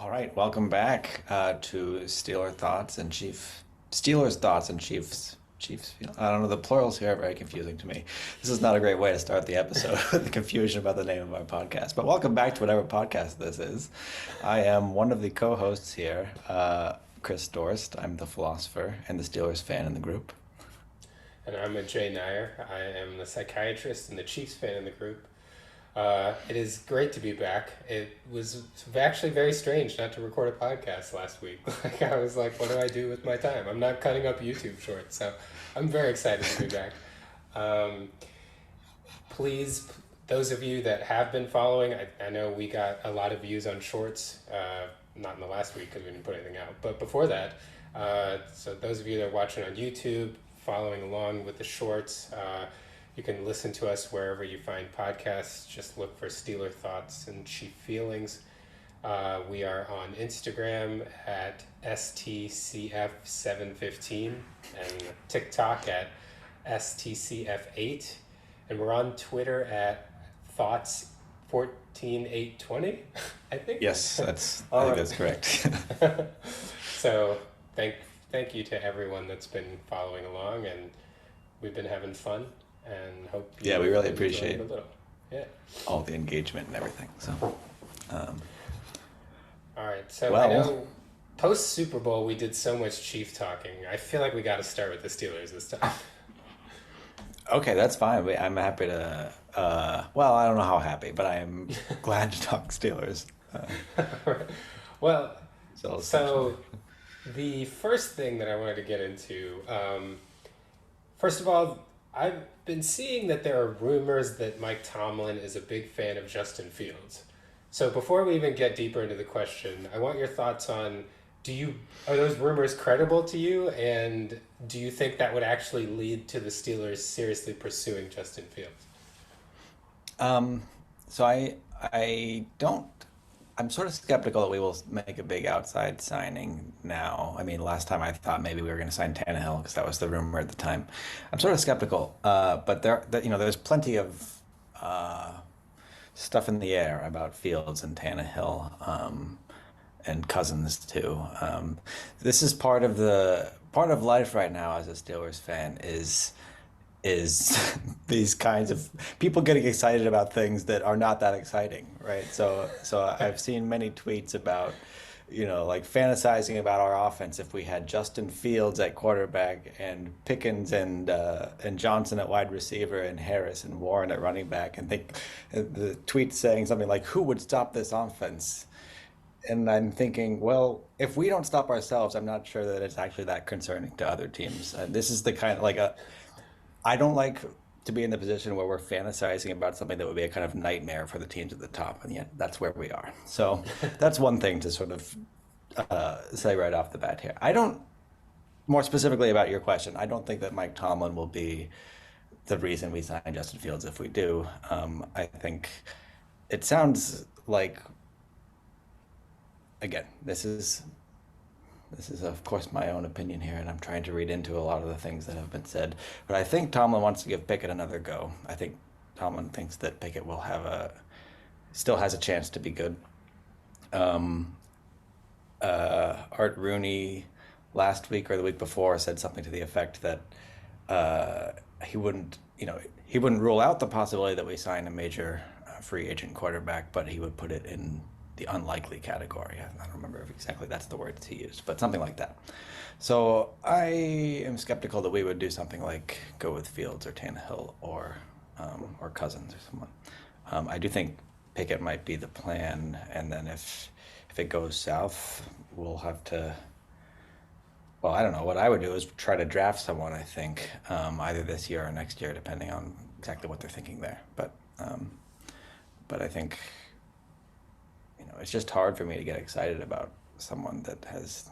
All right, welcome back to Steelers thoughts and Chiefs. I don't know. The plurals here are very confusing to me. This is not a great way to start the episode with the confusion about the name of our podcast. But welcome back to whatever podcast this is. I am one of the co-hosts here, Chris Dorst. I'm the philosopher and the Steelers fan in the group. And I'm Ajay Nair. I am the psychiatrist and the Chiefs fan in the group. It is great to be back. It was actually very strange not to record a podcast last week. Like I was like, what do I do with my time? I'm not cutting up YouTube shorts, so I'm very excited to be back. Um, Please, those of you that have been following, I know we got a lot of views on shorts, not in the last week because we didn't put anything out, but before that. So those of you that are watching on YouTube, following along with the shorts, you can listen to us wherever you find podcasts. Just look for Steeler Thoughts and Chief Feelings. We are on Instagram at STCF715 and TikTok at STCF8. And we're on Twitter at Thoughts14820, I think. Yes, I All think right. that's correct. So thank you to everyone that's been following along, and we've been having fun, and hope Yeah, we you've really enjoyed appreciate a little. Yeah. all the engagement and everything. So, um, All right. So I well, know post Super Bowl we did so much Chief talking. I feel like we got to start with the Steelers this time. okay, that's fine. I'm happy to. Well, I don't know how happy, but I am glad to talk Steelers. Well, So essentially, so the first thing that I wanted to get into, first of all, I've been seeing that there are rumors that Mike Tomlin is a big fan of Justin Fields. So before we even get deeper into the question, I want your thoughts on, are those rumors credible to you, and do you think that would actually lead to the Steelers seriously pursuing Justin Fields? um, so I don't. I'm sort of skeptical that we will make a big outside signing now. I mean, last time I thought maybe we were going to sign Tannehill because that was the rumor at the time. I'm sort of skeptical, but there's plenty of uh, stuff in the air about Fields and Tannehill, and Cousins too. This is part of life right now as a Steelers fan is these kinds of people getting excited about things that are not that exciting, right? So I've seen many tweets about, like fantasizing about our offense if we had Justin Fields at quarterback and Pickens and Johnson at wide receiver and Harris and Warren at running back, and think the tweet saying something like, "Who would stop this offense?" And I'm thinking, well, if we don't stop ourselves, I'm not sure that it's actually that concerning to other teams. This is the kind of I don't like to be in the position where we're fantasizing about something that would be a kind of nightmare for the teams at the top, and yet that's where we are. So that's one thing to sort of say right off the bat here. I don't, more specifically about your question, I don't think that Mike Tomlin will be the reason we sign Justin Fields if we do. I think it sounds like, again, this is, of course, my own opinion here, and I'm trying to read into a lot of the things that have been said. But I think Tomlin wants to give Pickett another go. I think Tomlin thinks that Pickett still has a chance to be good. Um, Art Rooney last week or the week before said something to the effect that uh, he wouldn't rule out the possibility that we sign a major free agent quarterback, but he would put it in the unlikely category. I don't remember if exactly that's the words he used, but something like that. So I am skeptical that we would do something like go with Fields or Tannehill or Cousins or someone. I do think Pickett might be the plan, and then if it goes south, we'll have to. Well, I don't know. What I would do is try to draft someone. I think either this year or next year, depending on exactly what they're thinking there. But I think it's just hard for me to get excited about someone that has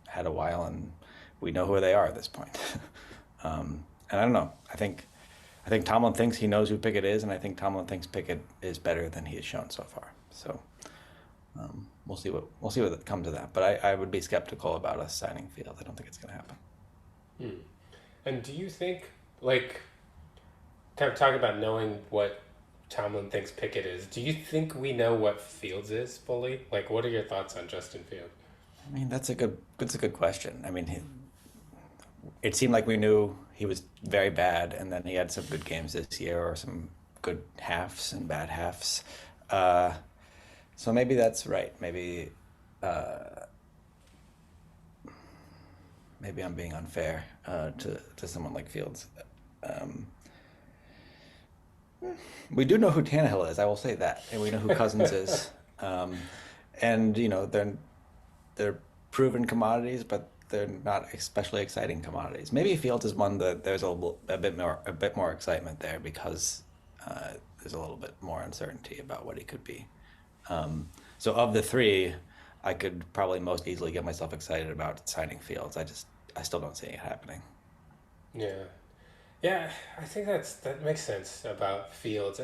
had a while and we know who they are at this point. And I don't know. I think Tomlin thinks he knows who Pickett is, and I think Tomlin thinks Pickett is better than he has shown so far. So we'll see what comes of that. But I would be skeptical about us signing Fields. I don't think it's going to happen. Hmm. And do you think, like, kind of talking about knowing what Tomlin thinks Pickett is. Do you think we know what Fields is fully? Like, what are your thoughts on Justin Fields? I mean, that's a good question. I mean, it seemed like we knew he was very bad, and then he had some good games this year, or some good halves and bad halves. Uh, so maybe that's right. Maybe I'm being unfair to someone like Fields. Um, we do know who Tannehill is. I will say that, and we know who Cousins is. Um, and they're proven commodities, but they're not especially exciting commodities. Maybe Fields is one that there's a bit more excitement there because there's a little bit more uncertainty about what he could be. So of the three, I could probably most easily get myself excited about signing Fields. I still don't see it happening. Yeah. Yeah, I think that makes sense about Fields.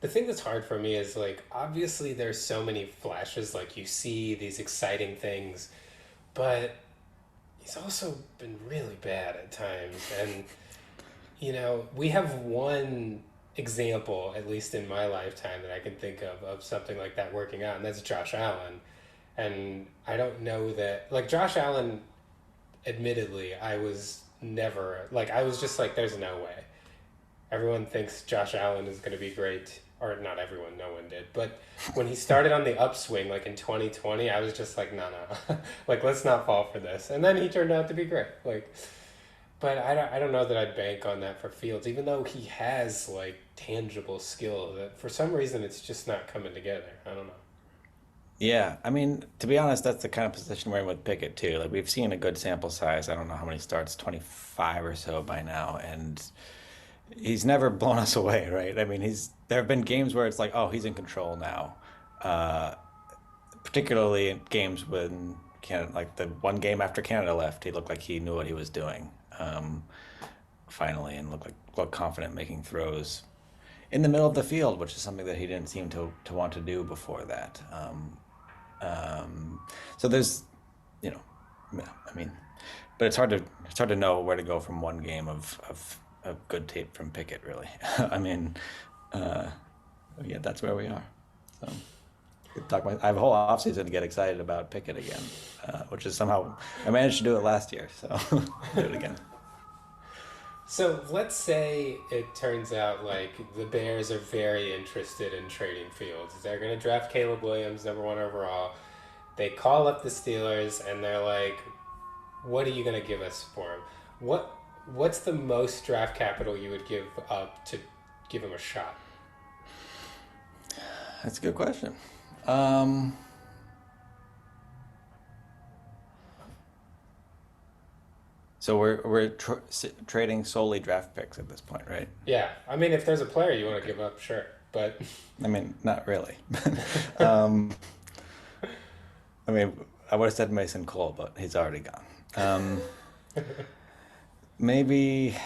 The thing that's hard for me is like obviously there's so many flashes, like you see these exciting things, but he's also been really bad at times. And we have one example, at least in my lifetime, that I can think of something like that working out, and that's Josh Allen. And I don't know that, like, Josh Allen, admittedly, I was never, like, I was just like, there's no way. Everyone thinks Josh Allen is going to be great. Or not everyone, no one did. But when he started on the upswing, like in 2020, I was just like, no, no. Like, let's not fall for this. And then he turned out to be great. Like, but I don't know that I'd bank on that for Fields, even though he has like tangible skill that for some reason it's just not coming together. I don't know. Yeah, I mean, to be honest, that's the kind of position we're in with Pickett too. Like we've seen a good sample size. I don't know how many starts, 25 or so by now, and he's never blown us away, right? I mean, he's there have been games where it's like, oh, he's in control now. Uh, Particularly in games when Canada, like the one game after Canada left, he looked like he knew what he was doing. Finally, and looked confident making throws in the middle of the field, which is something that he didn't seem to want to do before that. Um, so there's, you know, yeah, I mean, but it's hard to know where to go from one game of good tape from Pickett, really. I mean, uh, yeah, that's where we are. So I have a whole offseason to get excited about Pickett again, which is somehow I managed to do it last year, so do it again. So let's say it turns out like the Bears are very interested in trading Fields. They're going to draft Caleb Williams, number one overall. They call up the Steelers and they're like, "What are you going to give us for him? What What's the most draft capital you would give up to give him a shot?" That's a good question. Um, so we're trading solely draft picks at this point, right? Yeah, I mean, if there's a player you want to give up, sure, but I mean, not really. um, I mean, I would have said Mason Cole, but he's already gone. Um, Maybe,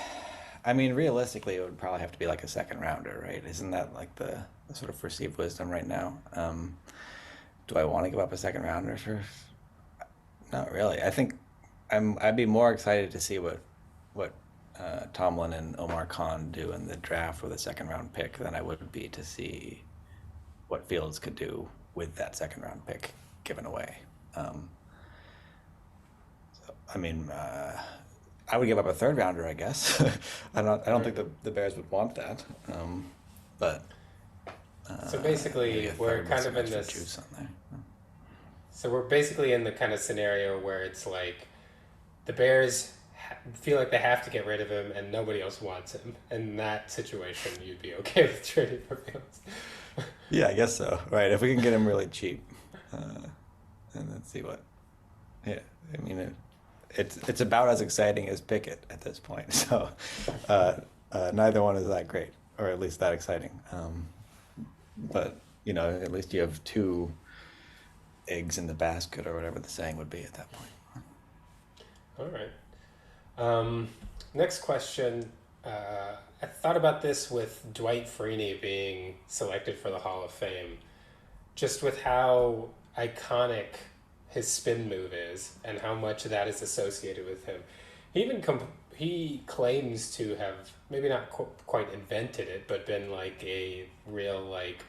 I mean, realistically, it would probably have to be like a second rounder, right? Isn't that like the sort of perceived wisdom right now? Do I want to give up a second rounder for? Not really. I think I'd be more excited to see what Tomlin and Omar Khan do in the draft with a second round pick than I would be to see what Fields could do with that second round pick given away. Um, I mean, I would give up a third rounder, I guess. I don't think the Bears would want that. But so maybe basically a we're third with kind some of in extra this. juice on there. So we're basically in the kind of scenario where it's like the Bears feel like they have to get rid of him and nobody else wants him. In that situation, you'd be okay with trading for Fields. Yeah, I guess so. Right, if we can get him really cheap, uh, and then see what. Yeah, I mean it's about as exciting as Pickett at this point. So uh, neither one is that great, or at least that exciting. But at least you have two eggs in the basket, or whatever the saying would be at that point. All right. Um, Next question. I thought about this with Dwight Freeney being selected for the Hall of Fame, just with how iconic his spin move is and how much that is associated with him. He even he claims to have maybe not quite invented it, but been like a real like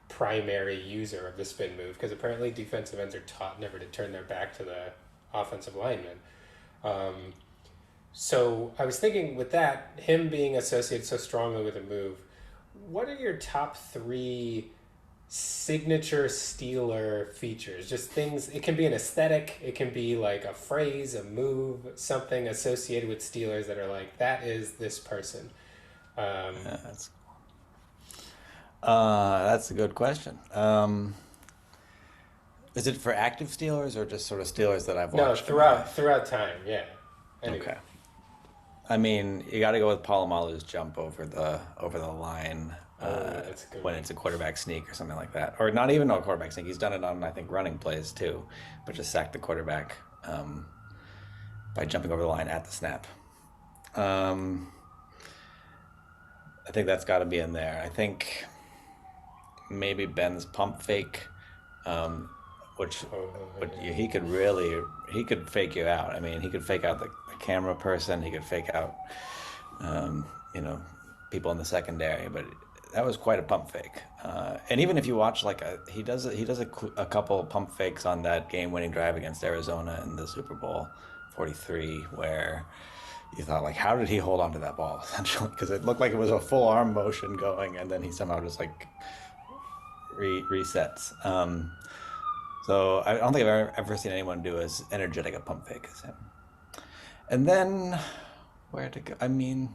primary user of the spin move because apparently defensive ends are taught never to turn their back to the offensive lineman. Um, so I was thinking with that, him being associated so strongly with a move, what are your top three signature Steeler features? Just things, it can be an aesthetic, it can be like a phrase, a move, something associated with Steelers that are like, that is this person. Um, Yeah, that's a good question. Is it for active Steelers or just sort of Steelers that I've no, watched in my life? throughout time, yeah. Anyway. Okay. I mean, you got to go with Palomalu's jump over the line Oh, yeah, that's a good when one. it's a quarterback sneak or something like that, or not even a quarterback sneak. He's done it on I think running plays too, but just sacked the quarterback by jumping over the line at the snap. Um, I think that's got to be in there. I think maybe Ben's pump fake, um, which Oh, but yeah. he could fake you out. I mean, he could fake out the camera person. He could fake out um, you know, people in the secondary. But that was quite a pump fake. And even if you watch like he does a couple pump fakes on that game-winning drive against Arizona in the Super Bowl 43, where you thought like, how did he hold on to that ball essentially? Because it looked like it was a full arm motion going, and then he somehow just like resets. So I don't think I've ever seen anyone do as energetic a pump fake as him. And then where to go? I mean,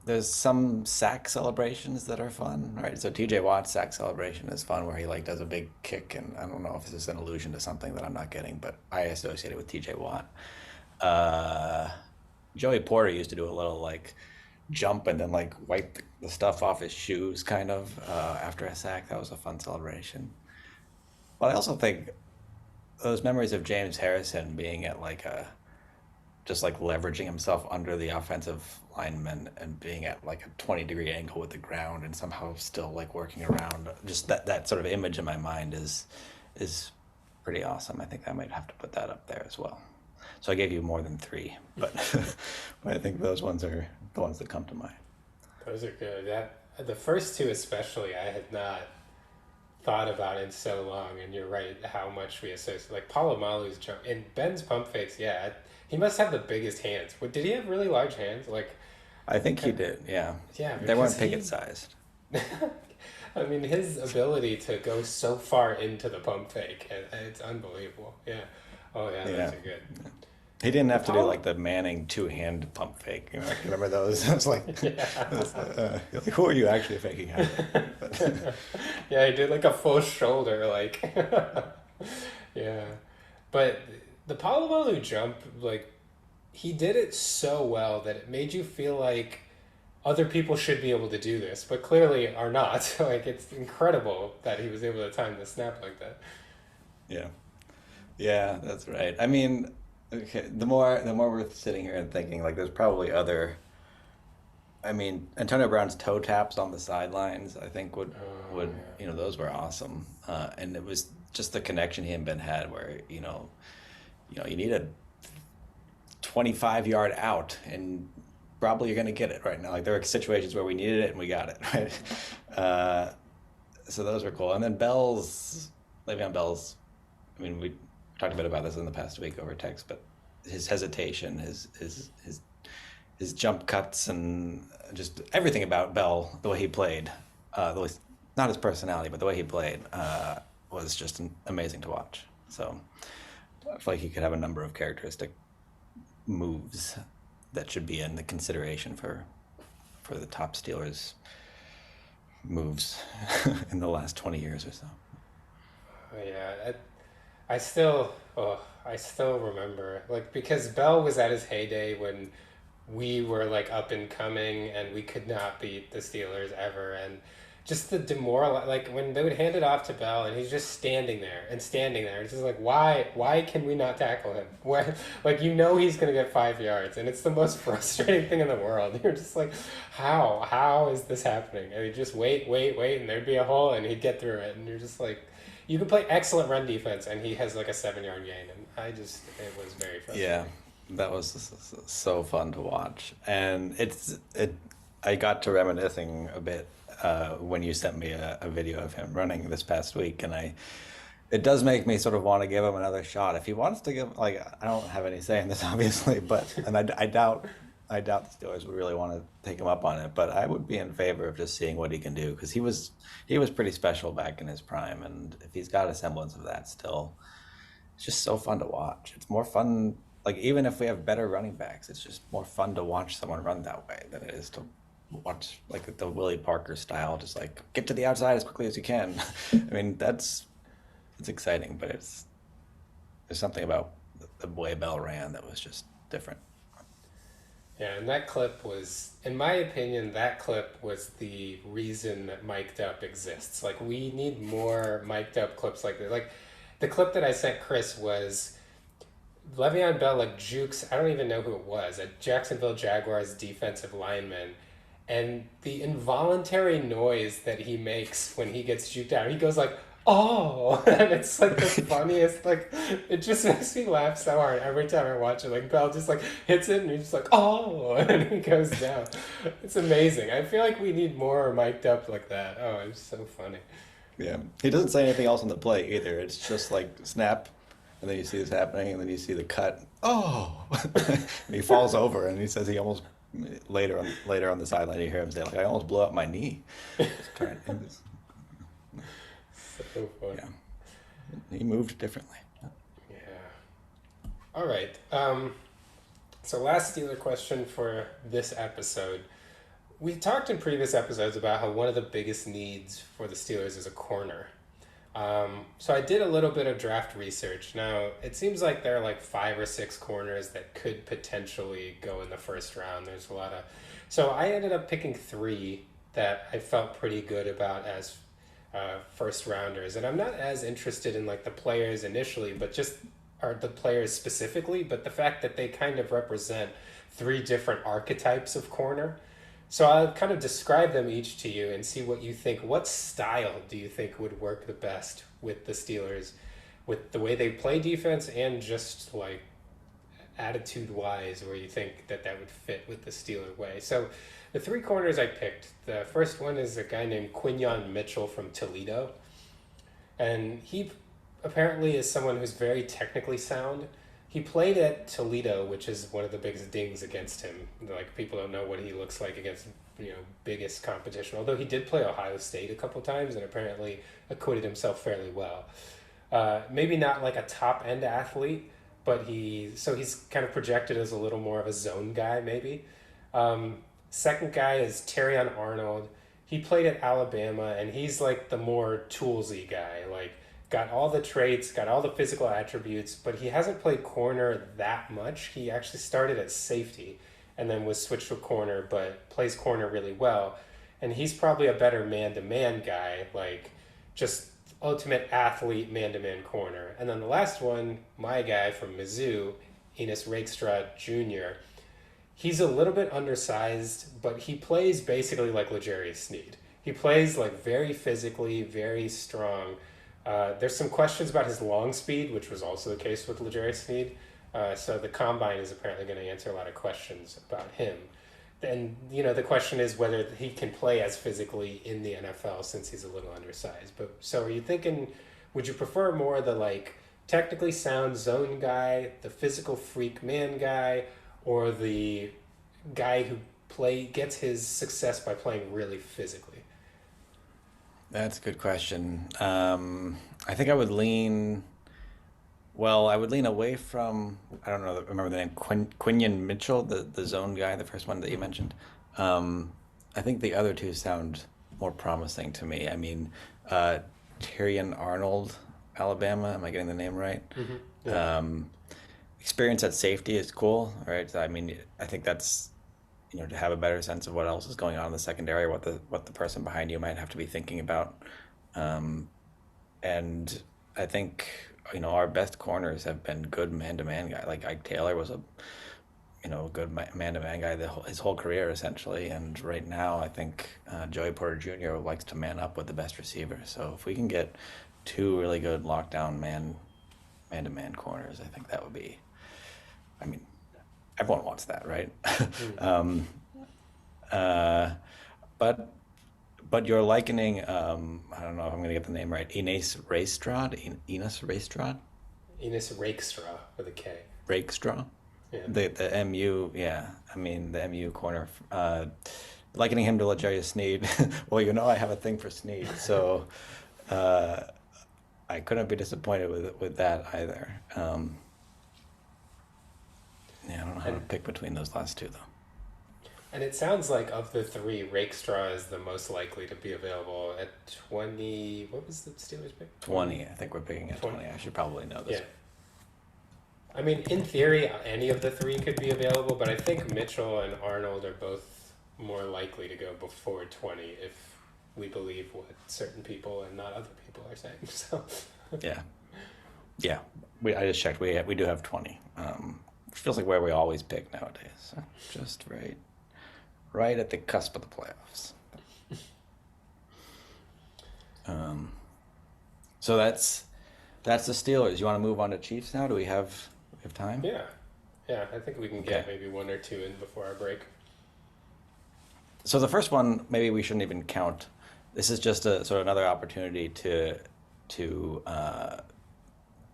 there's some sack celebrations that are fun, right? So TJ Watt's sack celebration is fun, where he like does a big kick, and I don't know if this is an allusion to something that I'm not getting, but I associate it with TJ Watt. Uh, Joey Porter used to do a little like jump and then like wipe the stuff off his shoes, kind of after a sack. That was a fun celebration. But I also think those memories of James Harrison being at like a just like leveraging himself under the offensive lineman and being at like a 20-degree angle with the ground and somehow still like working around, just that sort of image in my mind is pretty awesome. I think I might have to put that up there as well. So I gave you more than three, but but I think those ones are the ones that come to mind. Those are good. That the first two especially, I had not thought about in so long, and you're right how much we associate like Palomalu's jump and Ben's pump fakes. Yeah, he must have the biggest hands. What did he have really large hands? Like, I think he did, yeah. yeah, They because weren't Pickett he. sized. I mean, his ability to go so far into the pump fake, it's unbelievable. Yeah. Oh yeah, those Yeah. are good. He didn't The have to do Palo. like the Manning two-hand pump fake. You know, remember those? It's like, Yeah. like, who are you actually faking out? But, Yeah, he did like a full shoulder, like. Yeah, but the Palomalu jump, like he did it so well that it made you feel like other people should be able to do this, but clearly are not. Like it's incredible that he was able to time the snap like that. yeah, yeah, that's right. I mean, okay, the more we're sitting here and thinking, like, there's probably other. I mean, Antonio Brown's toe taps on the sidelines, I think Oh would you know those were awesome, and it was just the connection he and Ben had, where you need a 25-yard out, and probably you're going to get it right now. Like there are situations where we needed it and we got it, right? Uh, so those were cool. And then Le'Veon Bell's, I mean, we talked a bit about this in the past week over text, but his hesitation, his jump cuts, and just everything about Bell, the way he played, the way, not his personality, but the way he played, was just amazing to watch. So I feel like he could have a number of characteristic moves that should be in the consideration for the top Steelers moves in the last 20 years or so. yeah, I still remember like because Bell was at his heyday when we were like up and coming and we could not beat the Steelers ever, and just the demoral, like when they would hand it off to Bell and he's just standing there and standing there. It's just like, why can we not tackle him? Why, like, he's gonna get 5 yards, and it's the most frustrating thing in the world. You're just like, how is this happening? And he'd just wait, and there'd be a hole, and he'd get through it, and you're just like, you can play excellent run defense, and he has like a 7 yard gain, and it was very Yeah, frustrating. that was so fun to watch, and I got to reminiscing a bit when you sent me a video of him running this past week, and it does make me sort of want to give him another shot if he wants to give. Like, I don't have any say in this, obviously, but I doubt the Steelers would really want to take him up on it, but I would be in favor of just seeing what he can do because he was pretty special back in his prime, and if he's got a semblance of that still, it's just so fun to watch. It's more fun, like even if we have better running backs, it's just more fun to watch someone run that way than it is to watch like the Willie Parker style, just like get to the outside as quickly as you can. I mean, it's exciting, but there's something about the way Bell ran that was just different. Yeah, and that clip was, in my opinion, that clip was the reason that Mic'd Up exists. Like, we need more mic'd up clips like that. Like, the clip that I sent Chris was Le'Veon Bell, like, jukes, I don't even know who it was, a Jacksonville Jaguars defensive lineman. And the involuntary noise that he makes when he gets juked out, he goes like, oh, and it's like the funniest, like, it just makes me laugh so hard every time I watch it. Like, Bell just like hits it and he's just like, oh, and he goes down. It's amazing. I feel like we need more mic'd up like that. Oh, it's so funny. Yeah, he doesn't say anything else on the play either. It's just like snap, and then you see this happening, and then you see the cut. Oh, and he falls over, and he says he almost later on the sideline you hear him say like I almost blew up my knee. Just trying, So funny. yeah, he moved differently. Yeah. All right. So last Steeler question for this episode. We talked in previous episodes about how one of the biggest needs for the Steelers is a corner. So I did a little bit of draft research. Now, it seems like there are like 5 or 6 corners that could potentially go in the first round. There's a lot of. So I ended up picking 3 that I felt pretty good about as first rounders. And I'm not as interested in like the players initially, but just are the players specifically, but the fact that they kind of represent 3 different archetypes of corner. So I'll kind of describe them each to you and see what you think. What style do you think would work the best with the Steelers, with the way they play defense and just like attitude wise, where you think that that would fit with the Steeler way? So the 3 corners I picked. The first one is a guy named Quinyon Mitchell from Toledo, and he apparently is someone who's very technically sound. He played at Toledo, which is one of the biggest dings against him. Like, people don't know what he looks like against biggest competition. Although he did play Ohio State a couple times and apparently acquitted himself fairly well. Maybe not like a top end athlete, but he's kind of projected as a little more of a zone guy maybe. Second guy is Terrion Arnold. He played at Alabama, and he's like the more toolsy guy. Like, got all the traits, got all the physical attributes, but he hasn't played corner that much. He actually started at safety and then was switched to corner, but plays corner really well. And he's probably a better man to man guy, like just ultimate athlete man to man corner. And then the last one, my guy from Mizzou, Enos Rakestraw Jr., he's a little bit undersized, but he plays basically like L'Jarius Sneed. He plays like very physically, very strong. There's some questions about his long speed, which was also the case with L'Jarius Sneed. So the combine is apparently going to answer a lot of questions about him. And the question is whether he can play as physically in the NFL since he's a little undersized. But so are you thinking? Would you prefer more the like technically sound zone guy, the physical freak man guy, or the guy who gets his success by playing really physically? That's a good question. I think I would lean. Well, I would lean away from. I don't know. Remember the name Quinion Mitchell, the zone guy, the first one that you mentioned. I think the other two sound more promising to me. I mean, uh, Tyrion Arnold, Alabama. Am I getting the name right? Mm-hmm. Yeah. Um, Experience at safety is cool, right? I mean, I think that's to have a better sense of what else is going on in the secondary, what the person behind you might have to be thinking about. Um, and I think, our best corners have been good man-to-man guy. Like Ike Taylor was a, good man-to-man guy his whole career essentially. And right now, I think Joey Porter Jr. likes to man up with the best receiver. So if we can get two really good lockdown man-to-man corners, I think that would be. I mean, everyone wants that, right? Mm. um, uh, but you're likening, I don't know if I'm going to get the name right, Enes Raystrad, Enos Rakestraw with a K. Rakestraw, Yeah. the MU, yeah, I mean the MU corner, likening him to L'Jarius Sneed. Well, I have a thing for Sneed, so uh, I couldn't be disappointed with that either. Yeah, I don't know how to And pick between those last two though. and it sounds like of the three, Rakestraw is the most likely to be available at 20. What was the Steelers pick? 20? 20, I think we're picking at 20? 20. I should probably know Yeah. this. I mean, in theory, any of the three could be available, but I think Mitchell and Arnold are both more likely to go before 20 if we believe what certain people and not other people are saying. So, Yeah, yeah. I just checked. We do have 20. Which feels like where we always pick nowadays. So just right at the cusp of the playoffs. Um, so that's the Steelers. You want to move on to Chiefs now? Do we have time? yeah. Yeah, I think we can Okay. get maybe one or two in before our break. So the first one, maybe we shouldn't even count. This is just a sort of another opportunity to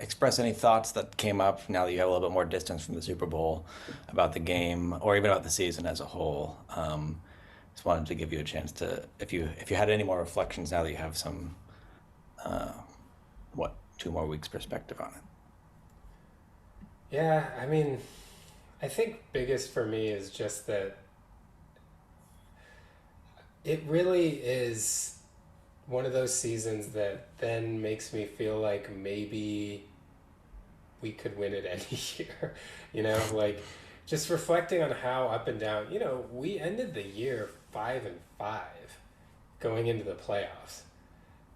express any thoughts that came up now that you have a little bit more distance from the Super Bowl about the game or even about the season as a whole. Just wanted to give you a chance to, if you had any more reflections now that you have some, uh, 2 more weeks perspective on it. Yeah, I mean, I think biggest for me is just that it really is one of those seasons that then makes me feel like maybe we could win it any year. Like just reflecting on how up and down, we ended the year 5-5 going into the playoffs.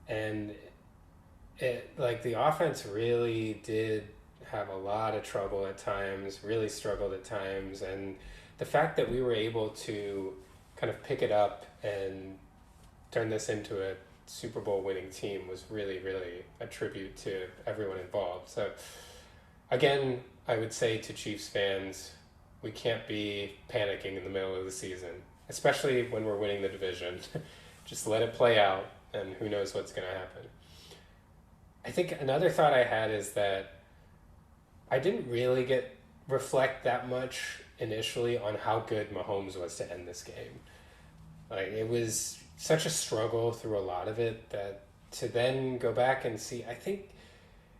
And it like the offense really did have a lot of trouble at times, really struggled at times, and the fact that we were able to kind of pick it up and turn this into a Super Bowl winning team was really, really a tribute to everyone involved. So again, I would say to Chiefs fans, we can't be panicking in the middle of the season, especially when we're winning the division. Just let it play out, and who knows what's going to happen. I think another thought I had is that I didn't really get reflect that much initially on how good Mahomes was to end this game. Like it was such a struggle through a lot of it that to then go back and see, I think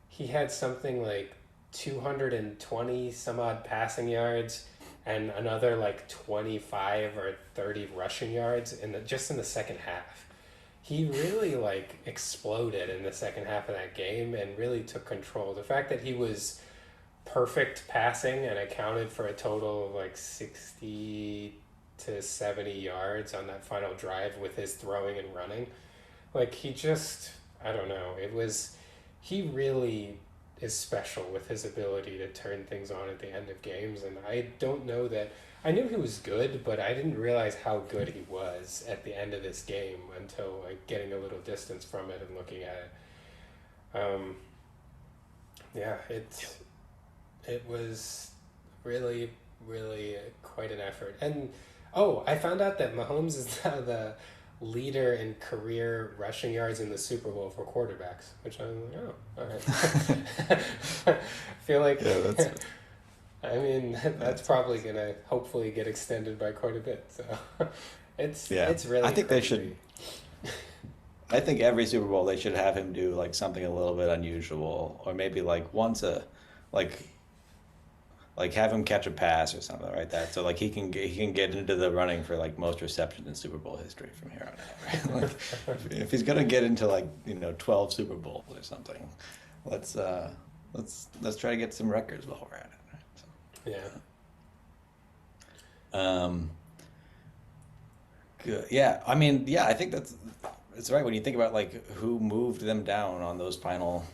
he had something like 220 some odd passing yards and another like 25 or 30 rushing yards just in the second half. He really like exploded in the second half of that game and really took control. The fact that he was perfect passing and accounted for a total of like 60 to 70 yards on that final drive with his throwing and running. Like I don't know, he really is special with his ability to turn things on at the end of games. And I don't know that I knew he was good, but I didn't realize how good he was at the end of this game until like getting a little distance from it and looking at it. Yeah, it was really, really quite an effort. And I found out that Mahomes is now the leader in career rushing yards in the Super Bowl for quarterbacks, which I'm like, all right. I feel like, Yeah, that's I mean, that's that's probably gonna hopefully get extended by quite a bit. So yeah. it's I really think they should. crazy. I think every Super Bowl they should have him do like something a little bit unusual, or maybe like like have him catch a pass or something like that. So like he can get into the running for like most receptions in Super Bowl history from here on out. Right? Like if he's gonna get into like 12 Super Bowls or something, let's let's try to get some records while we're at it. Right? Yeah. So, Good. Yeah, I mean, yeah, I think it's right when you think about like who moved them down on those final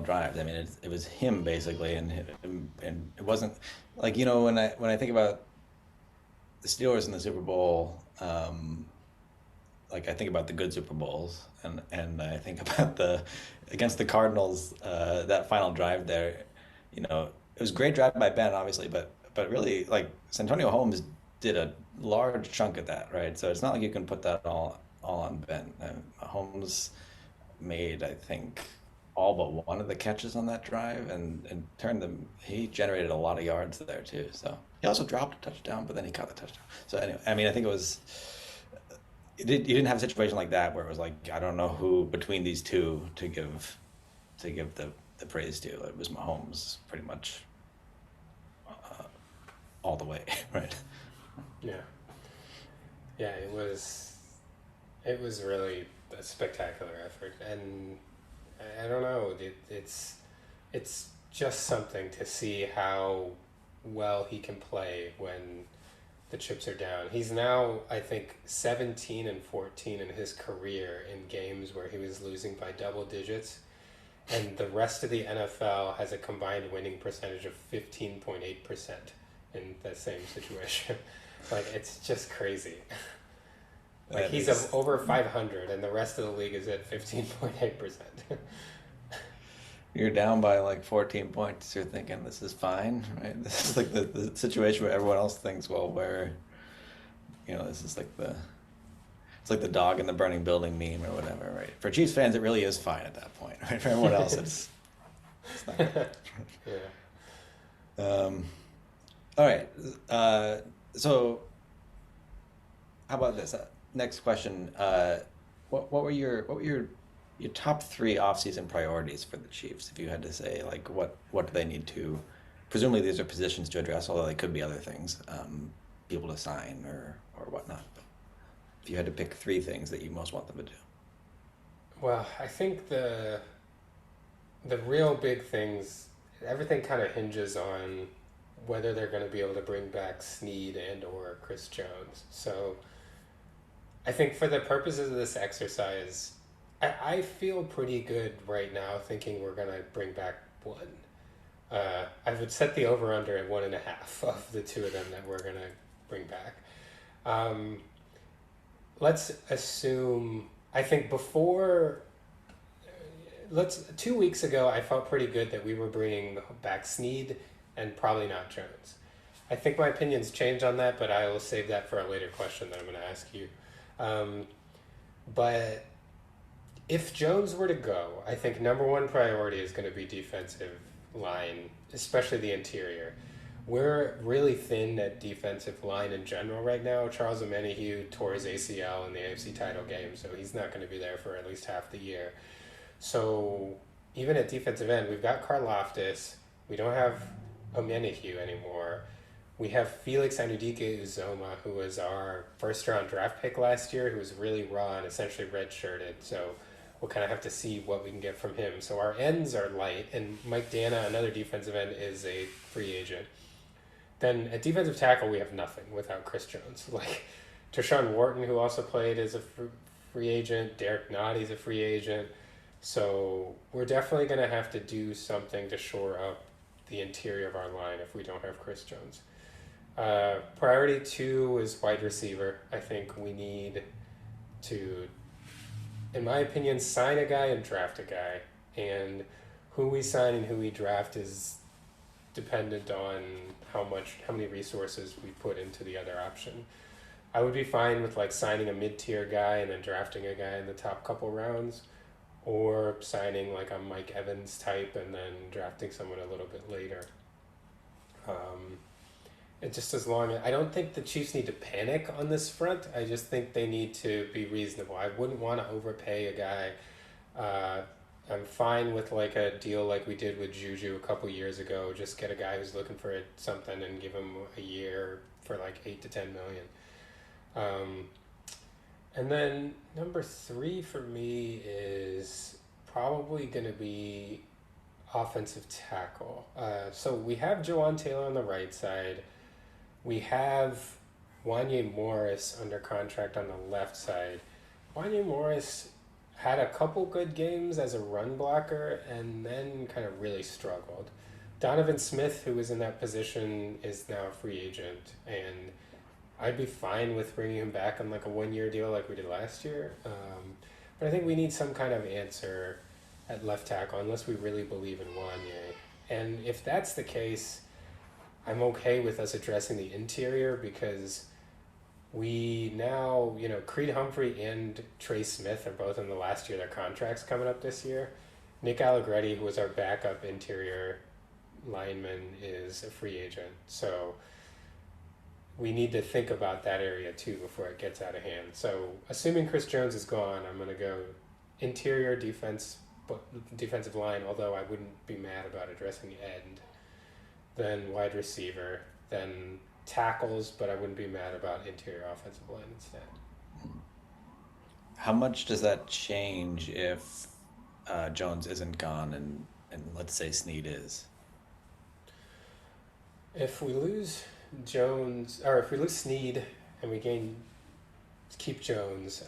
drives. I mean, it was him basically, and it wasn't like when I think about the Steelers in the Super Bowl, like I think about the good Super Bowls, and I think about the against the Cardinals that final drive there. It was a great drive by Ben, obviously, but really like Santonio Holmes did a large chunk of that, right? So it's not like you can put that all on Ben. Holmes made, I think, all but one of the catches on that drive, and turned them. He generated a lot of yards there too. So he also dropped a touchdown, but then he caught the touchdown. So anyway, I mean, I think it was you didn't have a situation like that where it was like I don't know who between these two to give the praise to. It was Mahomes pretty much all the way, right? Yeah, yeah, it was really a spectacular effort, and I don't know, it's just something to see how well he can play when the chips are down. He's now, I think, 17-14 in his career in games where he was losing by double digits, and the rest of the NFL has a combined winning percentage of 15.8% in that same situation. Like, it's just crazy. Like, That he's is over 500, and the rest of the league is at 15.8%. You're down by like 14 points. You're thinking this is fine, right? This is like the situation where everyone else thinks, well, this is like it's like the dog in the burning building meme or whatever, right? For Chiefs fans, it really is fine at that point, right? For everyone else, it's not good. Yeah. Um, all right. So how about this? Next question. What were your top three off-season priorities for the Chiefs? If you had to say, like, what do they need to? Presumably, these are positions to address, although they could be other things, people to sign or whatnot. But if you had to pick three things that you most want them to do. Well, I think the real big things, everything kind of hinges on whether they're going to be able to bring back Snead and or Chris Jones. So I think for the purposes of this exercise, I feel pretty good right now thinking we're going to bring back one. I would set the over under at 1.5 of the two of them that we're going to bring back. Um, let's assume, I think let's 2 weeks ago, I felt pretty good that we were bringing back Snead and probably not Jones. I think my opinion's changed on that, but I will save that for a later question that I'm going to ask you. Um, but if Jones were to go, I think number one priority is going to be defensive line, especially the interior. We're really thin at defensive line in general right now. Charles Omenihu tore his ACL in the AFC title game, so he's not going to be there for at least half the year. So even at defensive end, we've got Karlaftis. We don't have Omenihu anymore. We have Felix Anudike-Uzoma, who was our first-round draft pick last year, who was really raw and essentially redshirted. So we'll kind of have to see what we can get from him. So our ends are light, and Mike Dana, another defensive end, is a free agent. Then at defensive tackle, we have nothing without Chris Jones. Like Tershawn Wharton, who also played as a free agent. Derek Notty's a free agent. So we're definitely going to have to do something to shore up the interior of our line if we don't have Chris Jones. Priority two is wide receiver. I think we need to, in my opinion, sign a guy and draft a guy. And who we sign and who we draft is dependent on how many resources we put into the other option. I would be fine with like signing a mid-tier guy and then drafting a guy in the top couple rounds, or signing like a Mike Evans type and then drafting someone a little bit later. It just as long as I don't think the Chiefs need to panic on this front. I just think they need to be reasonable. I wouldn't want to overpay a guy. I'm fine with like a deal like we did with Juju a couple years ago. Just get a guy who's looking for something and give him a year for like 8 to 10 million. And then number three for me is probably going to be offensive tackle. So we have Jawan Taylor on the right side. We have Wanye Morris under contract on the left side. Wanye Morris had a couple good games as a run blocker and then kind of really struggled. Donovan Smith, who was in that position, is now a free agent, and I'd be fine with bringing him back on like a 1 year deal like we did last year. But I think we need some kind of answer at left tackle unless we really believe in Wanye. And if that's the case, I'm okay with us addressing the interior because we now, Creed Humphrey and Trey Smith are both in the last year of their contracts coming up this year. Nick Allegretti, who was our backup interior lineman, is a free agent. So we need to think about that area too before it gets out of hand. So assuming Chris Jones is gone, I'm going to go interior defensive line, although I wouldn't be mad about addressing end. Then wide receiver, then tackles, but I wouldn't be mad about interior offensive line instead. How much does that change if Jones isn't gone and let's say Snead is? If we lose Jones, or if we lose Snead and we keep Jones,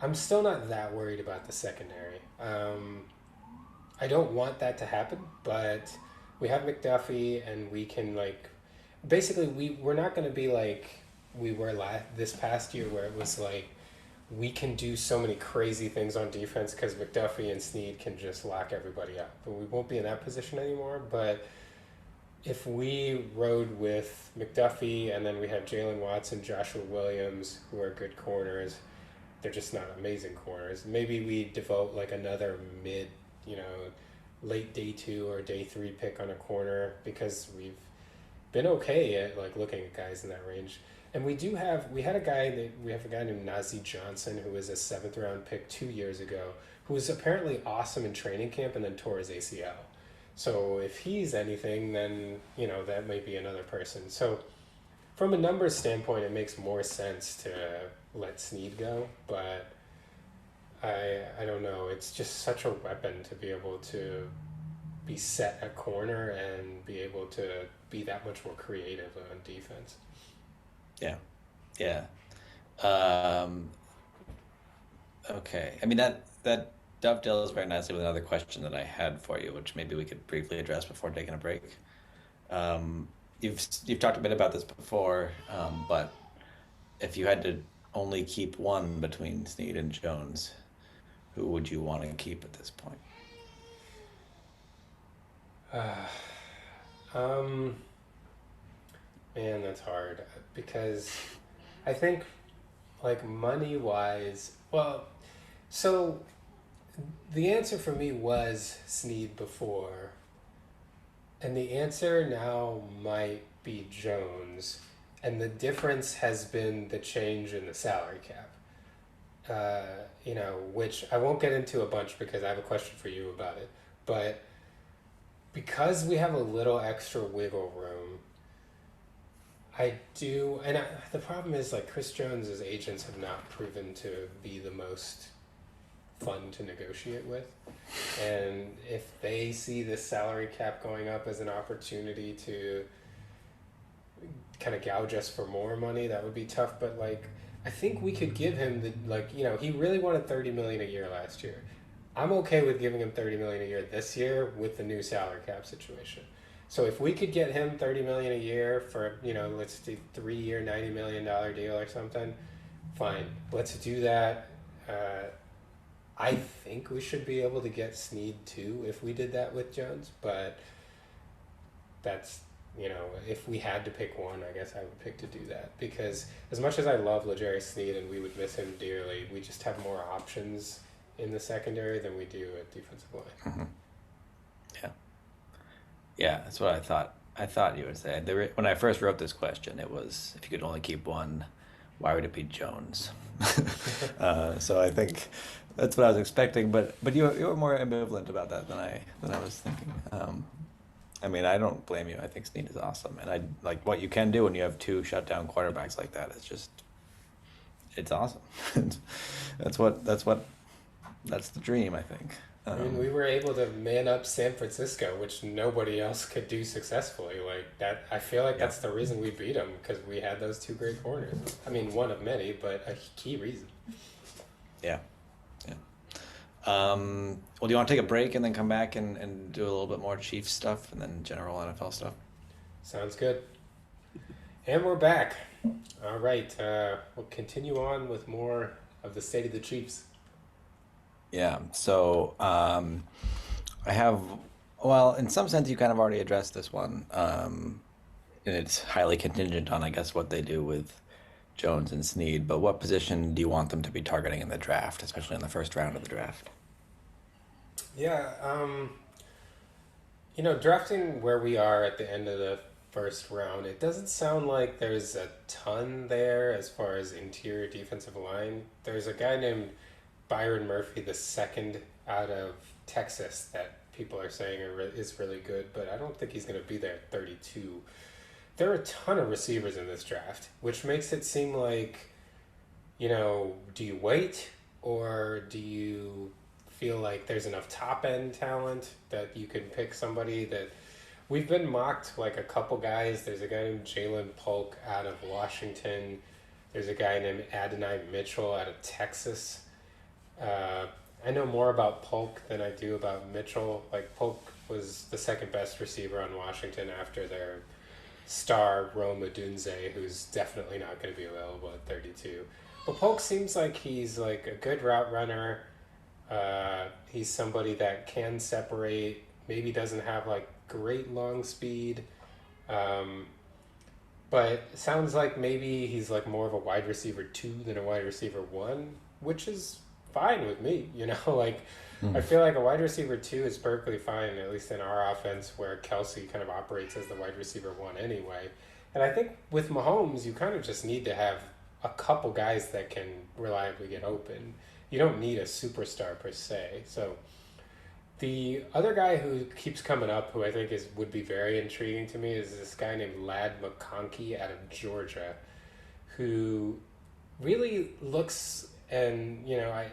I'm still not that worried about the secondary. I don't want that to happen, but we have McDuffie and we can basically we're not going to be like we were this past year where it was like we can do so many crazy things on defense because McDuffie and Snead can just lock everybody up. But we won't be in that position anymore. But if we rode with McDuffie and then we have Jalen Watson, Joshua Williams, who are good corners, they're just not amazing corners. Maybe we devote like another late day 2 or day 3 pick on a corner because we've been okay at like looking at guys in that range. And we have a guy named Nazi Johnson who was a 7th round pick 2 years ago who was apparently awesome in training camp and then tore his ACL. So if he's anything, then that might be another person. So from a numbers standpoint, it makes more sense to let Snead go, but I don't know. It's just such a weapon to be able to be set at corner and be able to be that much more creative on defense. Yeah. Yeah. Um, okay. I mean that dovetails very nicely with another question that I had for you, which maybe we could briefly address before taking a break. You've talked a bit about this before, but if you had to only keep one between Snead and Jones, who would you want to keep at this point? Um, Man, that's hard because I think like money wise, well, so the answer for me was Snead before, and the answer now might be Jones, and the difference has been the change in the salary cap. Which I won't get into a bunch because I have a question for you about it, but because we have a little extra wiggle room, I do, and the problem is like Chris Jones's agents have not proven to be the most fun to negotiate with, and if they see this salary cap going up as an opportunity to kind of gouge us for more money, that would be tough. But like, I think we could give him he really wanted 30 million a year last year. I'm okay with giving him 30 million a year this year with the new salary cap situation. So if we could get him 30 million a year for, let's do 3 year, $90 million deal or something, fine. Let's do that. I think we should be able to get Snead too if we did that with Jones, but that's, if we had to pick one, I guess I would pick to do that because as much as I love L'Jarius Snead and we would miss him dearly, we just have more options in the secondary than we do at defensive line. Mm-hmm. Yeah. Yeah, that's what I thought. I thought you would say. When I first wrote this question, it was if you could only keep one, why would it be Jones? So I think that's what I was expecting. But you were more ambivalent about that than I was thinking. I mean, I don't blame you. I think Snead is awesome, and I like what you can do when you have two shutdown quarterbacks like that. It's awesome. That's the dream, I think. I mean, we were able to man up San Francisco, which nobody else could do successfully. Like that, I feel like Yeah, that's the reason we beat them because we had those two great corners. I mean, one of many, but a key reason. yeah, yeah. Well, do you want to take a break and then come back and do a little bit more Chiefs stuff and then general NFL stuff? Sounds good. And we're back. All right, we'll continue on with more of the state of the Chiefs. Yeah. So I have, well, in some sense, you kind of already addressed this one, and it's highly contingent on, I guess, what they do with Jones and Snead. But what position do you want them to be targeting in the draft, especially in the first round of the draft? Yeah, drafting where we are at the end of the first round, it doesn't sound like there's a ton there as far as interior defensive line. There's a guy named Byron Murphy the second out of Texas that people are saying is really good, but I don't think he's going to be there at 32. There are a ton of receivers in this draft, which makes it seem like, do you wait or do you feel like there's enough top end talent that you can pick somebody that we've been mocked like a couple guys. There's a guy named Jalen Polk out of Washington. There's a guy named Adonai Mitchell out of Texas. Uh, I know more about Polk than I do about Mitchell. Like Polk was the second best receiver on Washington after their star Rome Odunze, who's definitely not going to be available at 32. But Polk seems like he's like a good route runner. He's somebody that can separate. Maybe doesn't have like great long speed. Um, but it sounds like maybe he's like more of a wide receiver 2 than a wide receiver 1, which is fine with me. Like I Hmm. feel like a wide receiver 2 is perfectly fine, at least in our offense where Kelsey kind of operates as the wide receiver 1 anyway. And I think with Mahomes, you kind of just need to have a couple guys that can reliably get open. You don't need a superstar per se. So the other guy who keeps coming up, who I think would be very intriguing to me, is this guy named Lad McConkey out of Georgia, who really looks, and I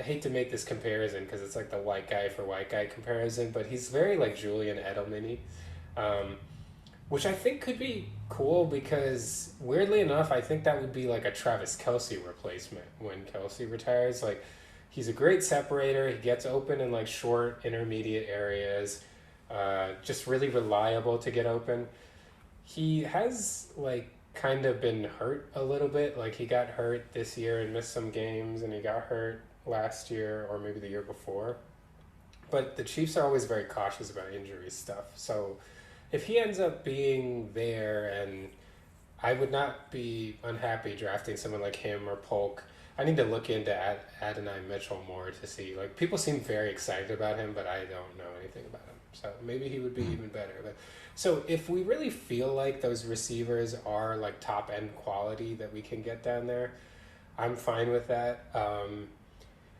hate to make this comparison because it's like the white guy for white guy comparison, but he's very like Julian Edelman-y, um, which I think could be cool because weirdly enough, I think that would be like a Travis Kelsey replacement when Kelsey retires. Like he's a great separator. He gets open in like short intermediate areas. Just really reliable to get open. He has like kind of been hurt a little bit. Like he got hurt this year and missed some games, and he got hurt last year or maybe the year before. But the Chiefs are always very cautious about injury stuff. So if he ends up being there, and I would not be unhappy drafting someone like him or Polk. I need to look into Adonai Mitchell more to see. Like people seem very excited about him, but I don't know anything about him. So maybe he would be even better. But so if we really feel like those receivers are like top end quality that we can get down there, I'm fine with that.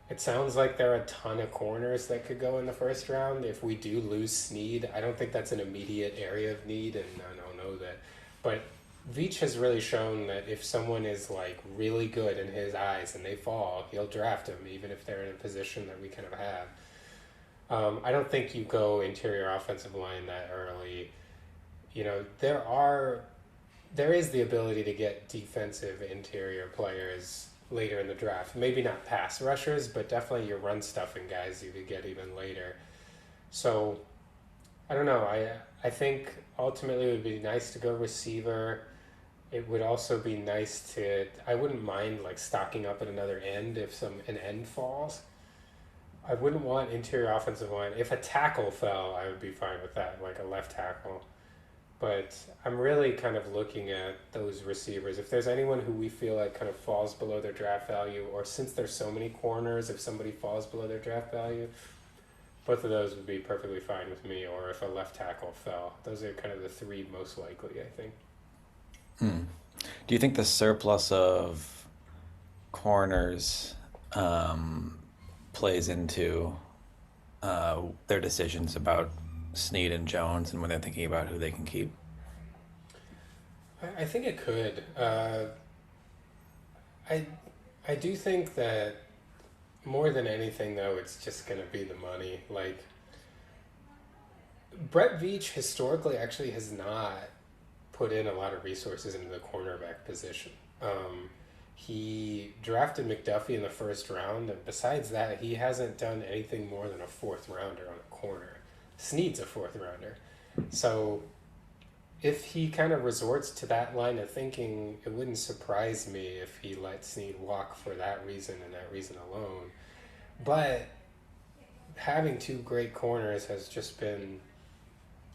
It sounds like there are a ton of corners that could go in the first round. If we do lose Snead, I don't think that's an immediate area of need, and I don't know that. But Veach has really shown that if someone is like really good in his eyes and they fall, he'll draft them even if they're in a position that we kind of have. I don't think you go interior offensive line that early. There is the ability to get defensive interior players later in the draft. Maybe not pass rushers, but definitely your run stuffing guys you could get even later. So I don't know. I think ultimately it would be nice to go receiver. It would also be nice to. I wouldn't mind like stocking up at another end if an end falls. I wouldn't want interior offensive line. If a tackle fell, I would be fine with that, like a left tackle. But I'm really kind of looking at those receivers. If there's anyone who we feel like kind of falls below their draft value, or since there's so many corners, if somebody falls below their draft value, both of those would be perfectly fine with me. Or if a left tackle fell, those are kind of the three most likely, I think. Hmm. Do you think the surplus of corners um, plays into their decisions about Snead and Jones and when they're thinking about who they can keep? I think it could. I I do think that more than anything, though, it's just going to be the money. Like, Brett Veach historically actually has not put in a lot of resources into the cornerback position. He drafted McDuffie in the first round, and besides that, he hasn't done anything more than a fourth rounder on a corner. Snead's a fourth rounder. So if he kind of resorts to that line of thinking, it wouldn't surprise me if he let Snead walk for that reason and that reason alone. But having two great corners has just been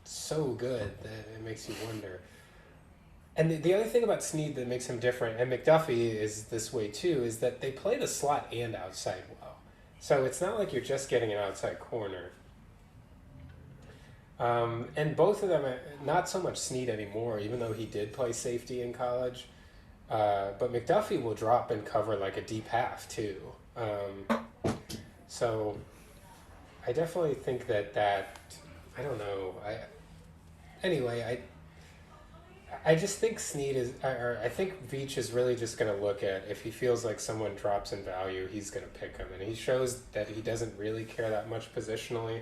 so good that it makes you wonder. And the other thing about Snead that makes him different, and McDuffie is this way too, is that they play the slot and outside well. So it's not like you're just getting an outside corner. And both of them, not so much Snead anymore, even though he did play safety in college. But McDuffie will drop and cover like a deep half too. So I definitely think that I don't know. I just think Snead is, or I think Veach is really just going to look at if he feels like someone drops in value, he's going to pick him, and he shows that he doesn't really care that much positionally,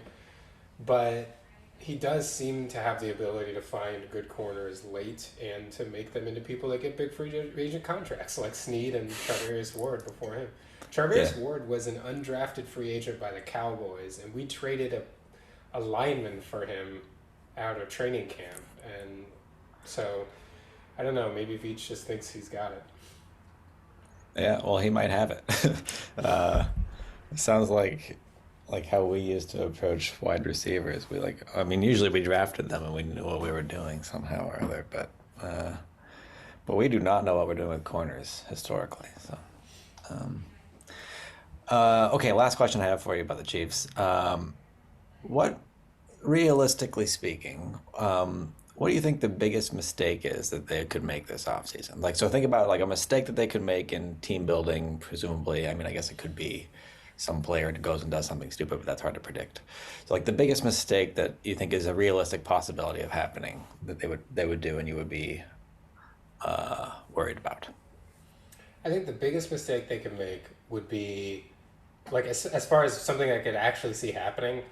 but he does seem to have the ability to find good corners late and to make them into people that get big free agent contracts, like Snead and Charvarius Ward before him. Yeah. Charvarius Ward was an undrafted free agent by the Cowboys, and we traded a lineman for him out of training camp, and so I don't know. Maybe Veach just thinks he's got it. Yeah, well, he might have it. uh, it sounds like how we used to approach wide receivers. We like, I mean, usually we drafted them and we knew what we were doing somehow or other, uh, but we do not know what we're doing with corners historically. So, um, okay, last question I have for you about the Chiefs. What, realistically speaking, what do you think the biggest mistake is that they could make this offseason? Like, so think about like a mistake that they could make in team building, presumably. I mean, I guess it could be some player goes and does something stupid, but that's hard to predict. So, like the biggest mistake that you think is a realistic possibility of happening that they would do, and you would be worried about. I think the biggest mistake they could make would be, like, as far as something I could actually see happening,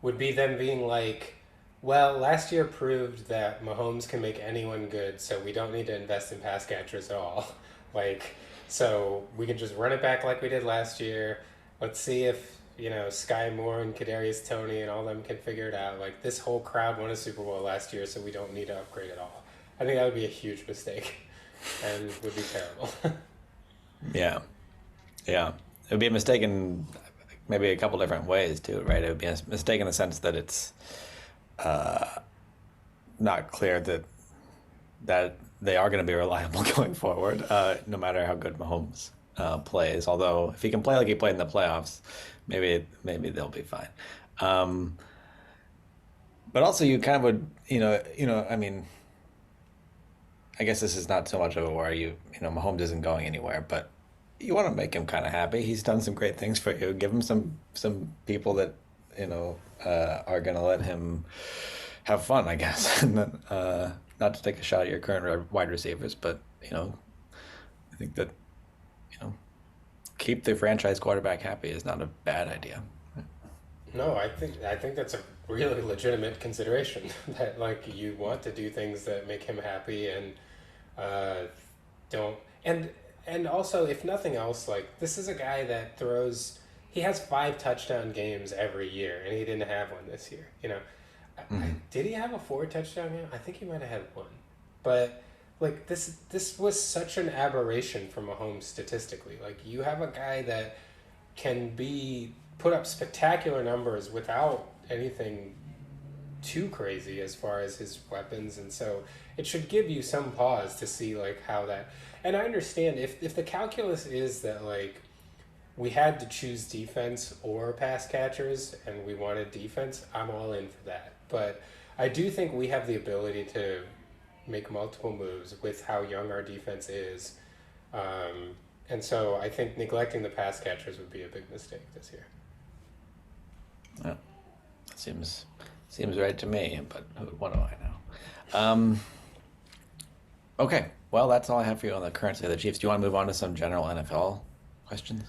would be them being like, well, last year proved that Mahomes can make anyone good, so we don't need to invest in pass catchers at all. Like, so we can just run it back like we did last year. Let's see if, Sky Moore and Kadarius Toney and all them can figure it out. Like, this whole crowd won a Super Bowl last year, so we don't need to upgrade at all. I think that would be a huge mistake and would be terrible. Yeah, yeah. It would be a mistake in maybe a couple different ways too, right? It would be a mistake in the sense that it's not clear that they are going to be reliable going forward, no matter how good Mahomes plays. Although if he can play like he played in the playoffs, maybe they'll be fine. Um, but also, you kind of would, I mean, I guess this is not so much of a worry. Mahomes isn't going anywhere, but you want to make him kind of happy. He's done some great things for you. Give him some people that are going to let him have fun, I guess. And then, not to take a shot at your current wide receivers, but I think that you know keep the franchise quarterback happy is not a bad idea. No, I think that's a really legitimate consideration that like you want to do things that make him happy and uh, don't and also if nothing else like this is a guy that throws he has 5 touchdown games every year and he didn't have one this year. Hmm. Did he have a 4 touchdown game? I think he might have had one, but like this was such an aberration for Mahomes statistically. Like you have a guy that can be put up spectacular numbers without anything too crazy as far as his weapons, and so it should give you some pause to see like how that. And I understand if the calculus is that like we had to choose defense or pass catchers and we wanted defense, I'm all in for that. But I do think we have the ability to make multiple moves with how young our defense is. Um, and so I think neglecting the pass catchers would be a big mistake this year. Yeah, seems right to me, but what do I know? Okay, well, that's all I have for you on the current state of the Chiefs. Do you want to move on to some general NFL questions?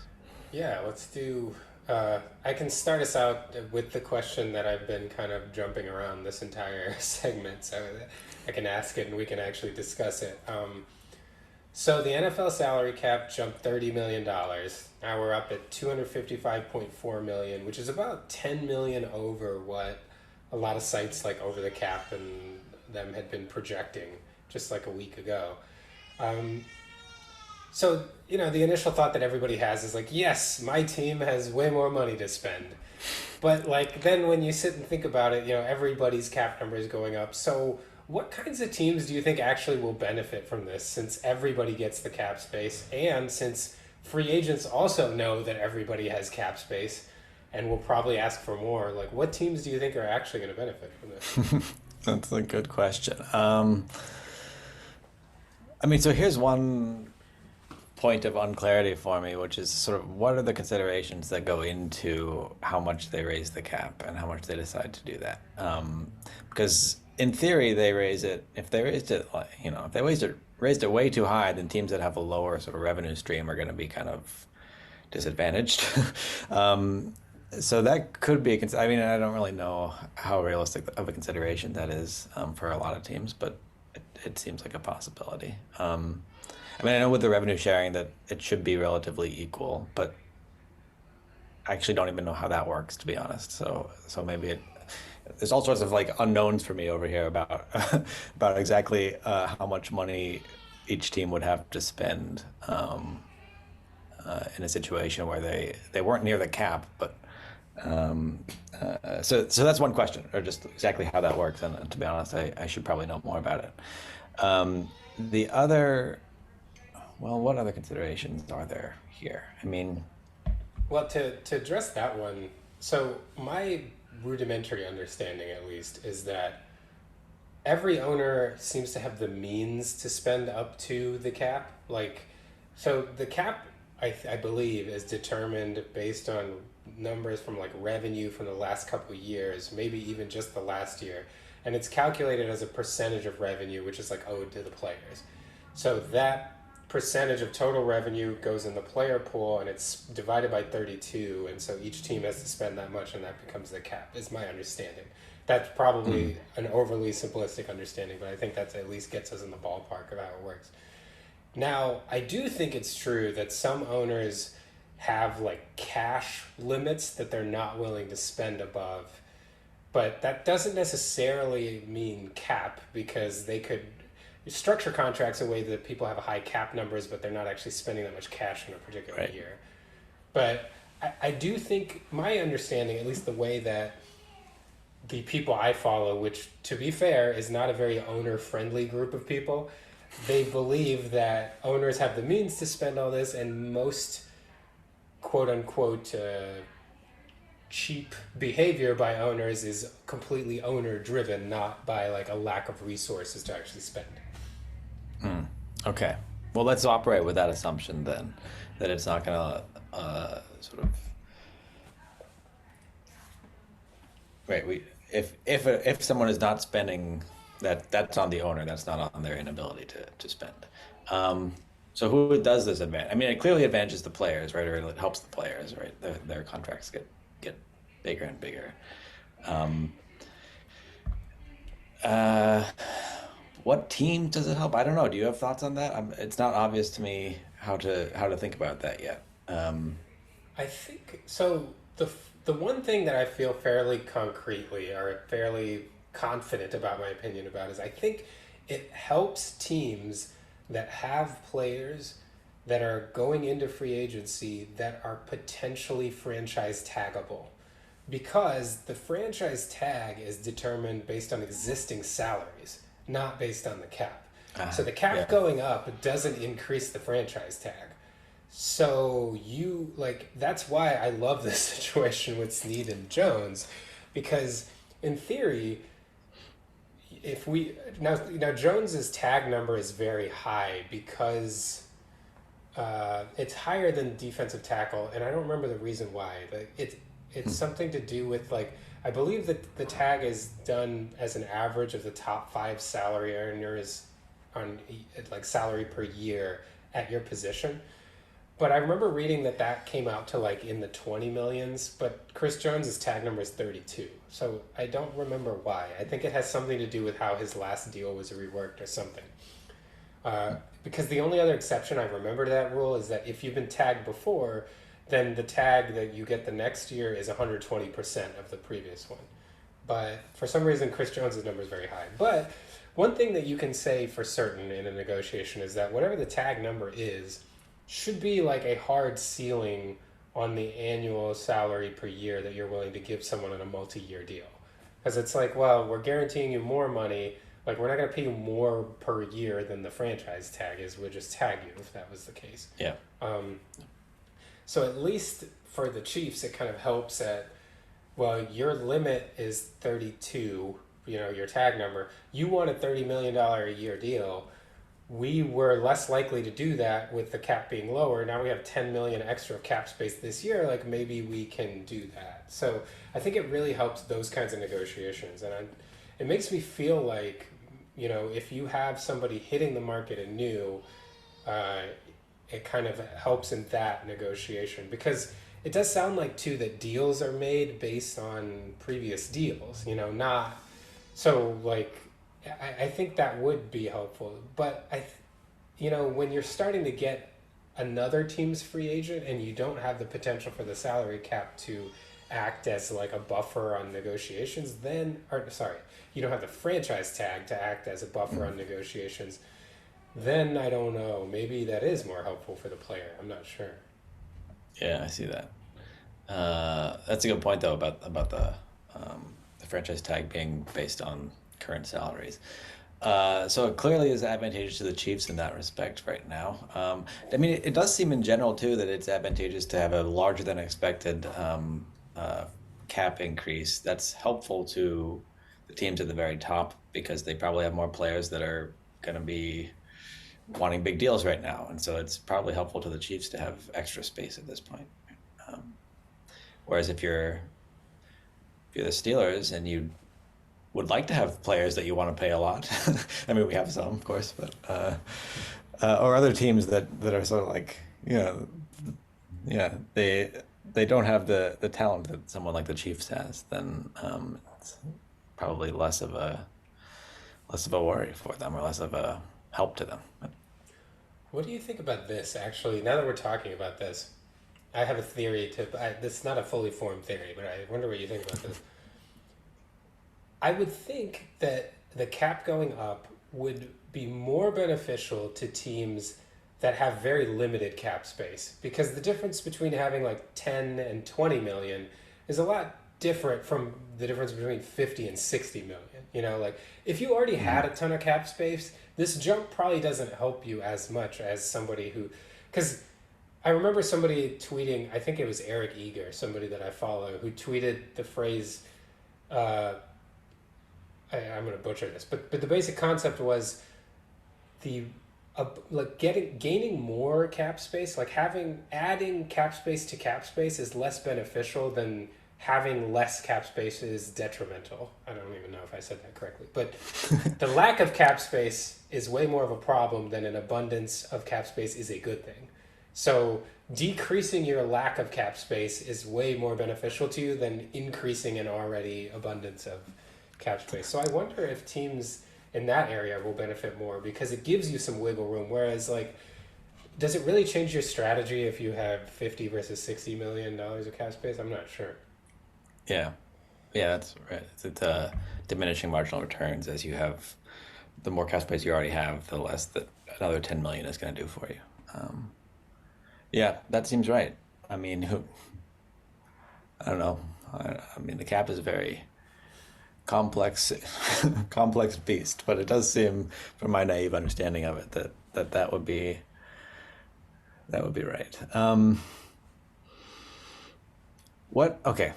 Yeah, let's do. I can start us out with the question that I've been kind of jumping around this entire segment, so I can ask it and we can actually discuss it. So the NFL salary cap jumped $30 million. Now we're up at 255.4 million, which is about 10 million over what a lot of sites like Over the Cap and them had been projecting just like a week ago. Um, so, the initial thought that everybody has is like, yes, my team has way more money to spend. But like then when you sit and think about it, everybody's cap number is going up. So what kinds of teams do you think actually will benefit from this since everybody gets the cap space and since free agents also know that everybody has cap space and will probably ask for more? Like what teams do you think are actually going to benefit from this? That's a good question. I mean, so here's one point of unclarity for me, which is sort of what are the considerations that go into how much they raise the cap and how much they decide to do that? Because in theory, they raise it. If they raised it, like, if they raised it way too high, then teams that have a lower sort of revenue stream are going to be kind of disadvantaged. um, so that could be I mean, I don't really know how realistic of a consideration that is for a lot of teams, but it seems like a possibility. I mean, I know with the revenue sharing that it should be relatively equal, but I actually don't even know how that works, to be honest. So maybe there's all sorts of like unknowns for me over here about about exactly how much money each team would have to spend in a situation where they weren't near the cap, but so that's one question, or just exactly how that works. And to be honest, I should probably know more about it. The other, well, what other considerations are there here? I mean, Well, to address that one, so my rudimentary understanding at least is that every owner seems to have the means to spend up to the cap. Like, so the cap, I believe, is determined based on numbers from like revenue from the last couple of years, maybe even just the last year. And it's calculated as a percentage of revenue, which is like owed to the players. So that percentage of total revenue goes in the player pool and it's divided by 32. And so each team has to spend that much and that becomes the cap, is my understanding. That's mm, probably an overly simplistic understanding, but I think that at least gets us in the ballpark of how it works. Now, I do think it's true that some owners have like cash limits that they're not willing to spend above, but that doesn't necessarily mean cap because they could structure contracts in a way that people have high cap numbers, but they're not actually spending that much cash in a particular right. year. But I do think my understanding, at least the way that the people I follow, which to be fair is not a very owner friendly group of people, they believe that owners have the means to spend all this, and most quote unquote cheap behavior by owners is completely owner driven, not by like a lack of resources to actually spend. Mm, okay. Well, let's operate with that assumption then, that it's not going to sort of right. If someone is not spending, that's on the owner. That's not on their inability to spend. Um, so who does this advantage? I mean, it clearly advantages the players, right? Or it helps the players, right? Their contracts get bigger and bigger. Um, uh, what team does it help? I don't know. Do you have thoughts on that? It's not obvious to me how to think about that yet. I think so. The one thing that I feel fairly concretely or fairly confident about my opinion about is I think it helps teams that have players that are going into free agency that are potentially franchise taggable because the franchise tag is determined based on existing salaries, not based on the cap. So the cap Yeah. going up doesn't increase the franchise tag. So you like that's why I love this situation with Snead and Jones, because in theory, if we now Jones's tag number is very high because it's higher than defensive tackle, and I don't remember the reason why. But it's something to do with like I believe that the tag is done as an average of the top five salary earners on like salary per year at your position. But I remember reading that that came out to like in the 20 millions, but Chris Jones's tag number is 32. So I don't remember why. I think it has something to do with how his last deal was reworked or something. Because the only other exception I remember to that rule is that if you've been tagged before, then the tag that you get the next year is 120% of the previous one. But for some reason, Chris Jones's number is very high. But one thing that you can say for certain in a negotiation is that whatever the tag number is, should be like a hard ceiling on the annual salary per year that you're willing to give someone on a multi-year deal. Because it's like, well, we're guaranteeing you more money. Like, we're not going to pay you more per year than the franchise tag is. We'll just tag you if that was the case. Yeah. Um, so at least for the Chiefs, it kind of helps that, well, your limit is 32, your tag number. You want a $30 million a year deal. We were less likely to do that with the cap being lower. Now we have 10 million extra cap space this year. Like, maybe we can do that. So I think it really helps those kinds of negotiations. And it makes me feel like, if you have somebody hitting the market anew, uh, it kind of helps in that negotiation, because it does sound like too that deals are made based on previous deals, not so like I think that would be helpful. But when you're starting to get another team's free agent and you don't have the potential for the salary cap to act as like a buffer on negotiations, then, or sorry, you don't have the franchise tag to act as a buffer on negotiations, then I don't know. Maybe that is more helpful for the player. I'm not sure. Yeah, I see that. That's a good point though about the franchise tag being based on current salaries. So it clearly is advantageous to the Chiefs in that respect right now. I mean, it does seem in general too that it's advantageous to have a larger than expected uh, cap increase. That's helpful to the teams at the very top because they probably have more players that are going to be wanting big deals right now, and so it's probably helpful to the Chiefs to have extra space at this point. Um, Whereas if you're the Steelers and you would like to have players that you want to pay a lot. I mean, we have some, of course, but or other teams that are sort of like, yeah, they don't have the talent that someone like the Chiefs has. Then it's probably less of a worry for them or less of a help to them. But, What do you think about this, actually? Now that we're talking about this, I have a theory this is not a fully formed theory, but I wonder what you think about this. I would think that the cap going up would be more beneficial to teams that have very limited cap space, because the difference between having like 10 and 20 million is a lot different from the difference between 50 and 60 million. Like, if you already had a ton of cap space, this jump probably doesn't help you as much as somebody who, because I remember somebody tweeting, I think it was Eric Eager, somebody that I follow, who tweeted the phrase, uh, I'm going to butcher this, but the basic concept was the like gaining more cap space, like having adding cap space to cap space is less beneficial than having less cap space is detrimental. I don't even know if I said that correctly, but the lack of cap space is way more of a problem than an abundance of cap space is a good thing. So decreasing your lack of cap space is way more beneficial to you than increasing an already abundance of cap space. So I wonder if teams in that area will benefit more because it gives you some wiggle room. Whereas, like, does it really change your strategy if you have 50 versus $60 million of cap space? I'm not sure. yeah, yeah, that's right. It's diminishing marginal returns as you have the more cap space you already have, the less that another 10 million is going to do for you. Um, yeah, that seems right. I mean, I don't know. I mean, the cap is a very complex, complex beast, but it does seem, from my naive understanding of it, that would be right. What? Okay,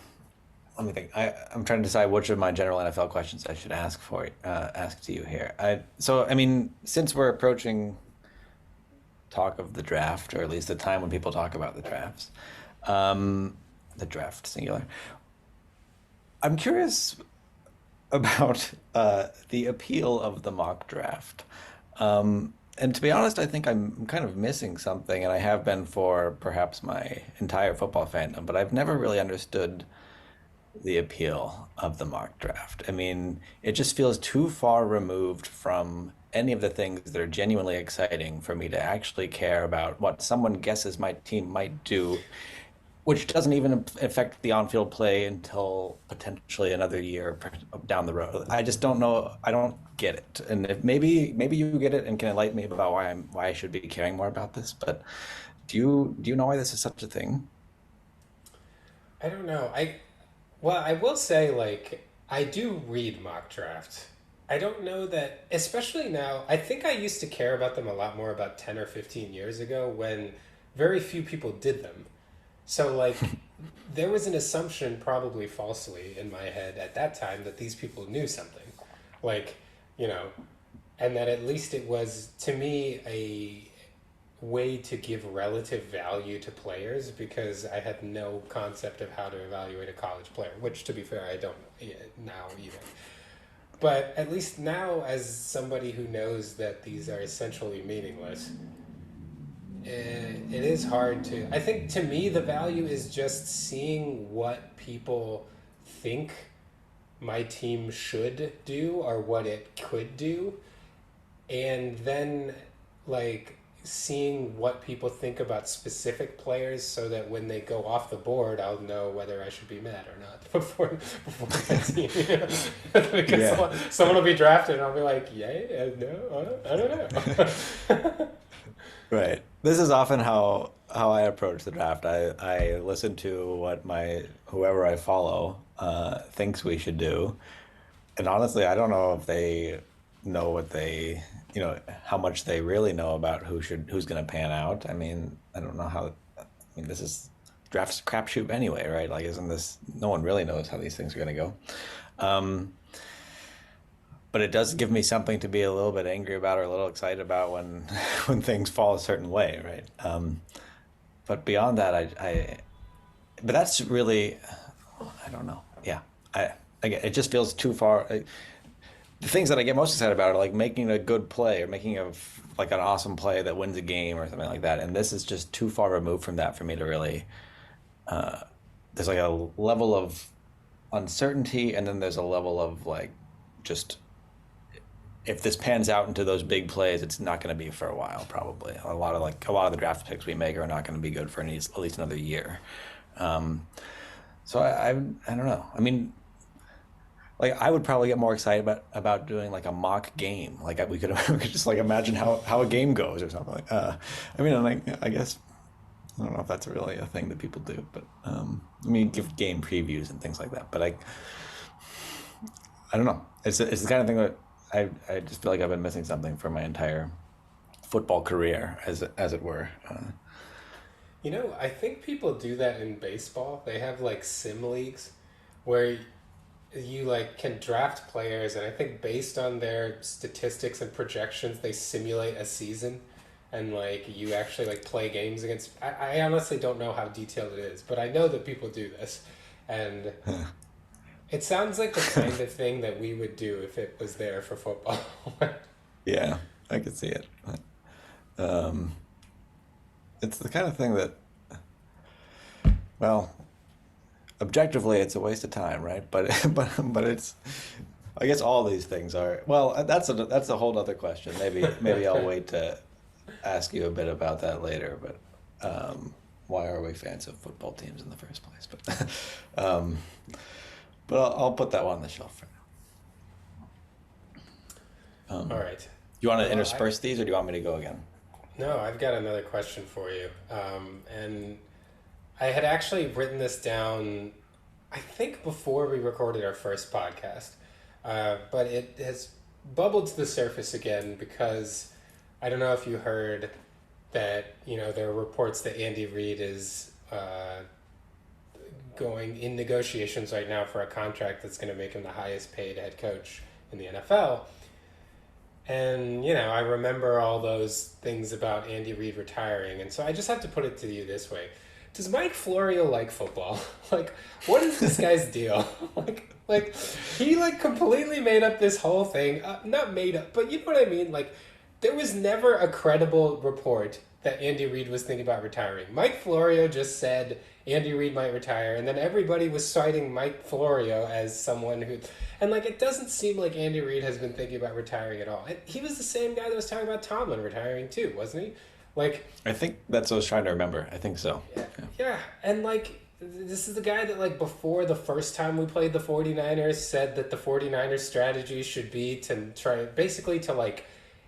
let me think. I'm trying to decide which of my general NFL questions I should ask to you here. I mean, since we're approaching talk of the draft, or at least the time when people talk about the drafts, um, the draft singular. I'm curious about the appeal of the mock draft. And to be honest, I think I'm kind of missing something, and I have been for perhaps my entire football fandom, but I've never really understood the appeal of the mock draft. I mean, it just feels too far removed from any of the things that are genuinely exciting for me to actually care about what someone guesses my team might do, which doesn't even affect the on-field play until potentially another year down the road. I just don't know. I don't get it. And if maybe you get it and can enlighten me about why I should be caring more about this. But do you know why this is such a thing? I don't know. Well, I will say, like, I do read mock draft. I don't know that, especially now, I think I used to care about them a lot more about 10 or 15 years ago when very few people did them. So, like, there was an assumption, probably falsely, in my head at that time that these people knew something. Like, you know, and that at least it was, to me, a way to give relative value to players because I had no concept of how to evaluate a college player, which to be fair, I don't now even. But at least now, as somebody who knows that these are essentially meaningless, it is hard to. I think to me, the value is just seeing what people think my team should do or what it could do, and then like seeing what people think about specific players so that when they go off the board I'll know whether I should be mad or not before my team, you know? Because Yeah. someone will be drafted and I'll be like, yay, no, I don't know. Right. This is often how I approach the draft. I listen to what my whoever I follow thinks we should do. And honestly, I don't know if they know what how much they really know about who's going to pan out. I mean, I don't know how. I mean, this is draft's a crapshoot anyway, right? Like, isn't this? No one really knows how these things are going to go. Um, but it does give me something to be a little bit angry about or a little excited about when when things fall a certain way, right? But beyond that, but that's really, I don't know. Yeah, again, it just feels too far. The things that I get most excited about are like making a good play or making like an awesome play that wins a game or something like that. And this is just too far removed from that for me to really. There's like a level of uncertainty, and then there's a level of like just if this pans out into those big plays, it's not going to be for a while. Probably a lot of the draft picks we make are not going to be good for at least another year. Um, so I don't know. I mean, like I would probably get more excited about doing like a mock game. Like we could we could just like imagine how a game goes or something. I mean, like I guess I don't know if that's really a thing that people do, but I mean, give game previews and things like that. But I don't know. It's the kind of thing that I just feel like I've been missing something for my entire football career, as it were. You know, I think people do that in baseball. They have like sim leagues where you like can draft players, and I think based on their statistics and projections they simulate a season, and like you actually like play games against. I honestly don't know how detailed it is, but I know that people do this, and it sounds like the kind of thing that we would do if it was there for football. Yeah, I could see it. Um, it's the kind of thing that, well, objectively, it's a waste of time, right? But but it's, I guess all these things are. Well, that's a whole other question. Maybe I'll wait to ask you a bit about that later. But why are we fans of football teams in the first place? Um, but I'll put that one on the shelf for now. All right. You want to Well, I intersperse these, or do you want me to go again? no, I've got another question for you, and I had actually written this down, I think before we recorded our first podcast, but it has bubbled to the surface again because I don't know if you heard that, you know, there are reports that Andy Reid is going in negotiations right now for a contract that's going to make him the highest paid head coach in the NFL. And, you know, I remember all those things about Andy Reid retiring. And so I just have to put it to you this way. Does Mike Florio like football? Like, what is this guy's deal? Like he like completely made up this whole thing. Not made up, but you know what I mean? Like, there was never a credible report that Andy Reid was thinking about retiring. Mike Florio just said Andy Reid might retire, and then everybody was citing Mike Florio as someone who, and like it doesn't seem like Andy Reid has been thinking about retiring at all. And he was the same guy that was talking about Tomlin retiring too, wasn't he? Like, I think that's what I was trying to remember. I think so. yeah, Yeah. yeah, and like this is the guy that like before the first time we played the 49ers said that the 49ers strategy should be to try basically to like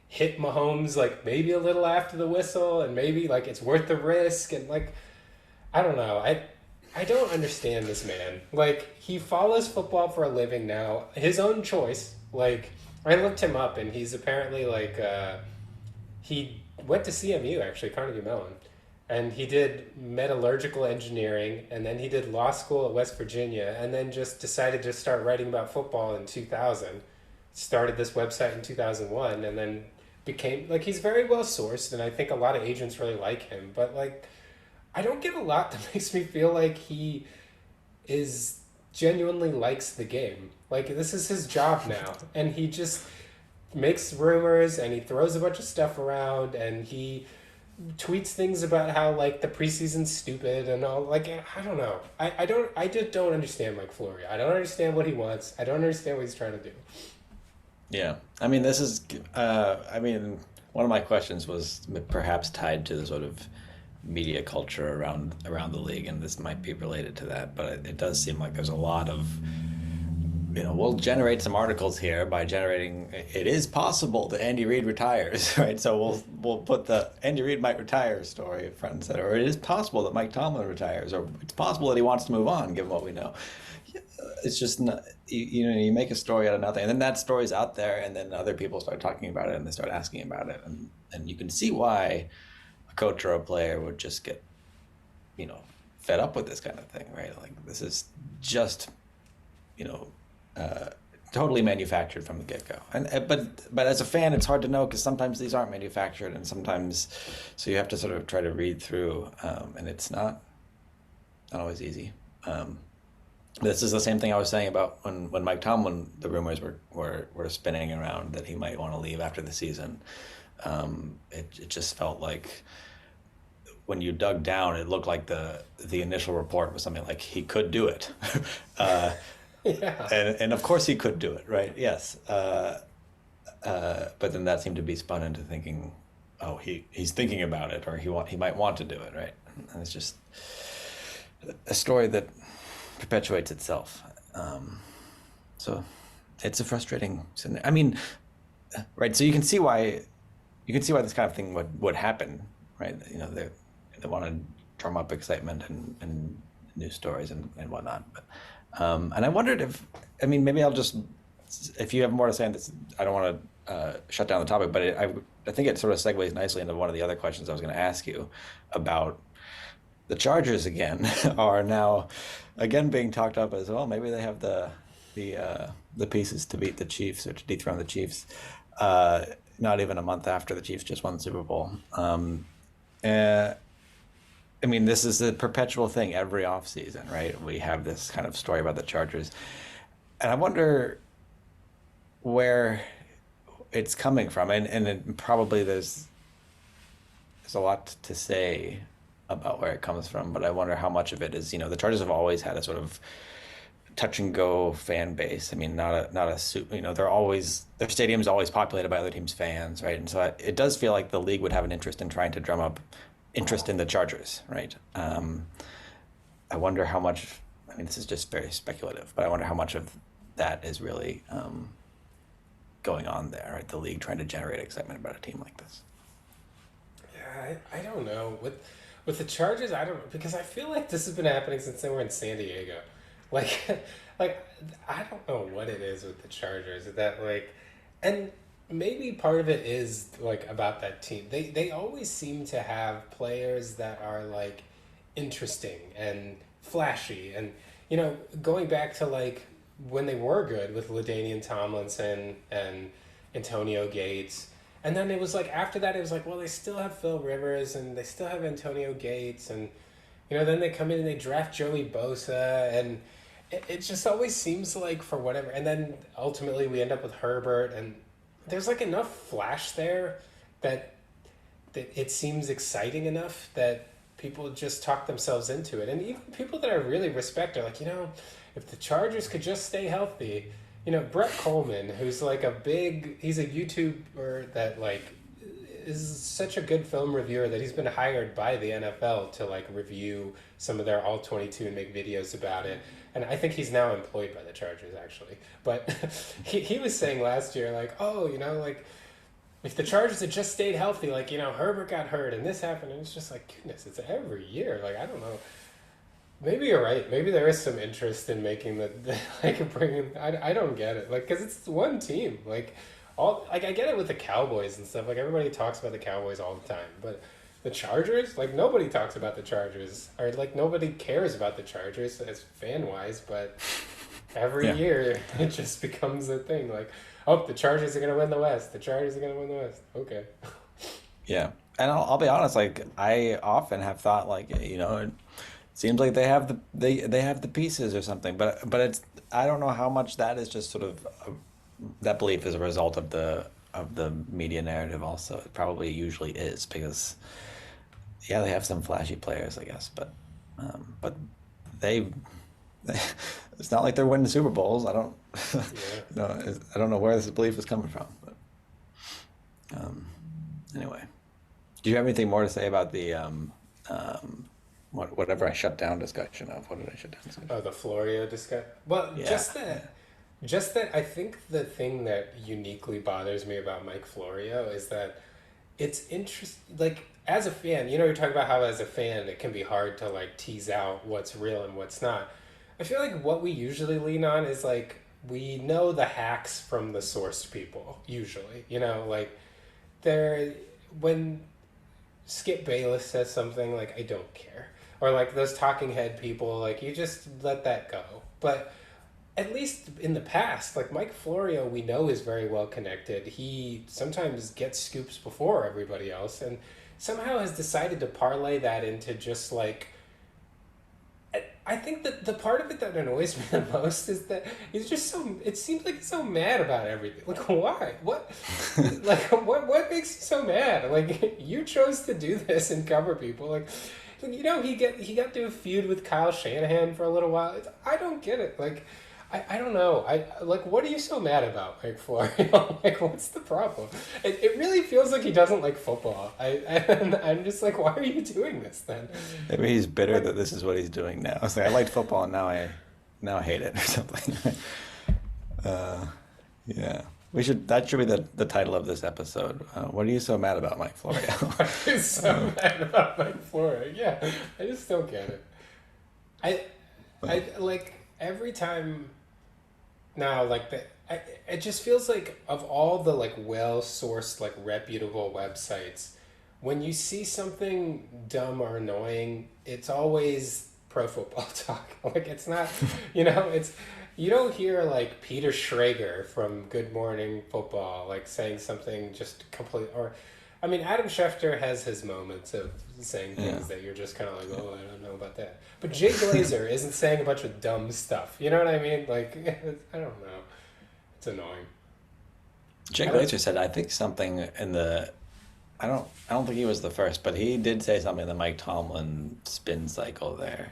hit Mahomes like maybe a little after the whistle and maybe like it's worth the risk and like I don't know. I don't understand this man. Like he follows football for a living now, his own choice. Like I looked him up and he's apparently like he went to CMU actually, Carnegie Mellon. And he did metallurgical engineering and then he did law school at West Virginia and then just decided to start writing about football in 2000. Started this website in 2001 and then became like he's very well sourced and I think a lot of agents really like him, but like I don't get a lot that makes me feel like he is genuinely likes the game. Like this is his job now and he just makes rumors and he throws a bunch of stuff around and he tweets things about how like the preseason's stupid and all like I don't know. I just don't understand Mike Florio. I don't understand what he wants. I don't understand what he's trying to do. Yeah. I mean, this is, I mean, one of my questions was perhaps tied to the sort of media culture around the league, and this might be related to that, but it does seem like there's a lot of, we'll generate some articles here by generating, it is possible that Andy Reid retires, right? So we'll put the Andy Reid might retire story front and center, or it is possible that Mike Tomlin retires, or it's possible that he wants to move on, given what we know. It's just not, you make a story out of nothing, and then that story's out there, and then other people start talking about it, and they start asking about it, and you can see why a coach or a player would just get, you know, fed up with this kind of thing, right? Like this is just, you know, totally manufactured from the get-go, and but as a fan, it's hard to know because sometimes these aren't manufactured, and sometimes, so you have to sort of try to read through, and it's not always easy. This is the same thing I was saying about when Mike Tomlin, the rumors were spinning around that he might want to leave after the season. It just felt like when you dug down, it looked like the initial report was something like he could do it, Yeah. and of course he could do it, right? Yes, but then that seemed to be spun into thinking, oh, he's thinking about it, or he might want to do it, right? And it's just a story that perpetuates itself. So it's a frustrating. I mean, right? So you can see why this kind of thing would happen, right? They want to drum up excitement and news stories and whatnot. But and I wondered if, I mean, maybe I'll just, if you have more to say on this, I don't want to shut down the topic, but I think it sort of segues nicely into one of the other questions I was going to ask you about the Chargers again are now again being talked up as well. Maybe they have the pieces to beat the Chiefs or to dethrone the Chiefs. Not even a month after the Chiefs just won the Super Bowl. Uh, I mean, this is a perpetual thing every offseason, right? We have this kind of story about the Chargers, and I wonder where it's coming from, and probably there's a lot to say about where it comes from, but I wonder how much of it is, the Chargers have always had a sort of touch and go fan base. I mean, not a their stadium's always populated by other teams' fans, right? And so it does feel like the league would have an interest in trying to drum up interest in the Chargers, right? I wonder how much. I mean, this is just very speculative, but I wonder how much of that is really going on there, right? The league trying to generate excitement about a team like this. Yeah, I don't know. With the Chargers, I don't because I feel like this has been happening since they were in San Diego. Like like I don't know what it is with the Chargers that like and maybe part of it is like about that team. They always seem to have players that are like interesting and flashy and going back to like when they were good with LaDainian Tomlinson and Antonio Gates. And then it was like after that it was like, well, they still have Phil Rivers and they still have Antonio Gates and then they come in and they draft Joey Bosa and it just always seems like for whatever and then ultimately we end up with Herbert and there's like enough flash there that it seems exciting enough that people just talk themselves into it. And even people that I really respect are like, if the Chargers could just stay healthy, Brett Coleman, who's like he's a YouTuber that like is such a good film reviewer that he's been hired by the NFL to like review some of their all 22 and make videos about it. And I think he's now employed by the Chargers actually. But he was saying last year like, oh, like if the Chargers had just stayed healthy, like, Herbert got hurt and this happened, and it's just like, goodness, it's every year. Like, I don't know. Maybe you're right. Maybe there is some interest in making like, bringing, I don't get it. Like, because it's one team. Like, I get it with the Cowboys and stuff. Like, everybody talks about the Cowboys all the time. But the Chargers, like, nobody talks about the Chargers. Or, like, nobody cares about the Chargers as fan-wise, but every Yeah. year it just becomes a thing. Like, oh, the Chargers are going to win the West. The Chargers are going to win the West. Okay. Yeah. And I'll be honest, like I often have thought like, it seems like they have the pieces or something, but it's I don't know how much that is just sort of that belief is a result of the media narrative also. It probably usually is because yeah, they have some flashy players, I guess, but they, they it's not like they're winning Super Bowls. I don't Yeah. I don't know where this belief is coming from, but um anyway. Do you have anything more to say about the whatever I shut down discussion of? What did I shut down discussion? Oh, the Florio discussion. Well, Yeah, just that. I think the thing that uniquely bothers me about Mike Florio is that it's interesting. Like as a fan, you're talking about how as a fan it can be hard to like tease out what's real and what's not. I feel like what we usually lean on is like we know the hacks from the sourced people. Usually, like they're when Skip Bayless says something like I don't care, or like those talking head people, like you just let that go. But at least in the past, like Mike Florio, we know is very well connected. He sometimes gets scoops before everybody else, and somehow has decided to parlay that into just like. I think that the part of it that annoys me the most is that he's just so. It seems like he's so mad about everything. Like why? What? Like what makes you so mad? Like you chose to do this and cover people. Like he got to a feud with Kyle Shanahan for a little while. I don't get it. Like I don't know. I like what are you so mad about, Mike Florio? Like what's the problem? It really feels like he doesn't like football. I'm just like why are you doing this then? maybe he's bitter Like that this is what he's doing now. It's like I liked football and now I hate it or something. uh, yeah, we should that should be the title of this episode. What are you so mad about, Mike Florio? I'm so um, mad about Mike Florio. Yeah, I just don't get it. I but I like every time now like it just feels like of all the like well sourced like reputable websites when you see something dumb or annoying it's always pro football talk. Like it's not, it's you don't hear like Peter Schrager from Good Morning Football like saying something just complete or I mean Adam Schefter has his moments of saying yeah, things that you're just kind of like oh I don't know about that, but Jay Glazer isn't saying a bunch of dumb stuff, you know what I mean? Like I don't know, it's annoying. Jay I don't. Glazer said I think something in the I don't think he was the first, but he did say something in the Mike Tomlin spin cycle there,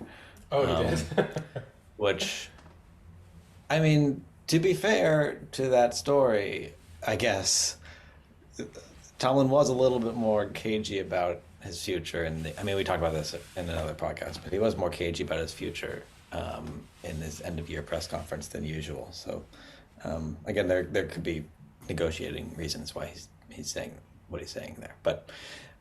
Oh, he did. um, which I mean, to be fair to that story, I guess Tomlin was a little bit more cagey about his future, and I mean, we talked about this in another podcast, but he was more cagey about his future in his end of year press conference than usual. So again, there could be negotiating reasons why he's saying what he's saying there, but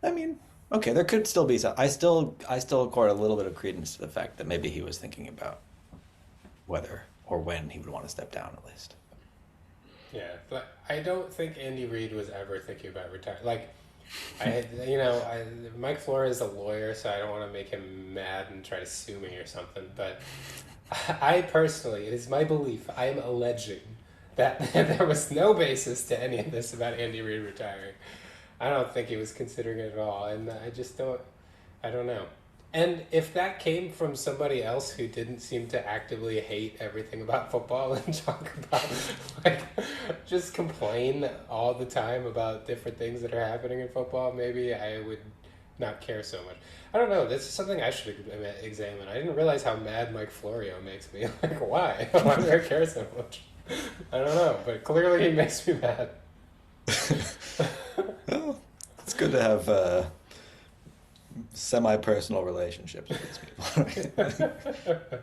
I mean, okay, there could still be some. I still accord a little bit of credence to the fact that maybe he was thinking about whether or when he would want to step down at least. Yeah, but I don't think Andy Reid was ever thinking about retiring. Like, Mike Flores is a lawyer, so I don't want to make him mad and try to sue me or something. But I personally, it is my belief, I am alleging that there was no basis to any of this about Andy Reid retiring. I don't think he was considering it at all, and I just don't. I don't know. And if that came from somebody else who didn't seem to actively hate everything about football and talk about, like, just complain all the time about different things that are happening in football, maybe I would not care so much. I don't know. This is something I should examine. I didn't realize how mad Mike Florio makes me. Like, why? Why do I care so much? I don't know, but clearly he makes me mad. Well, it's good to have semi-personal relationships with these people, right?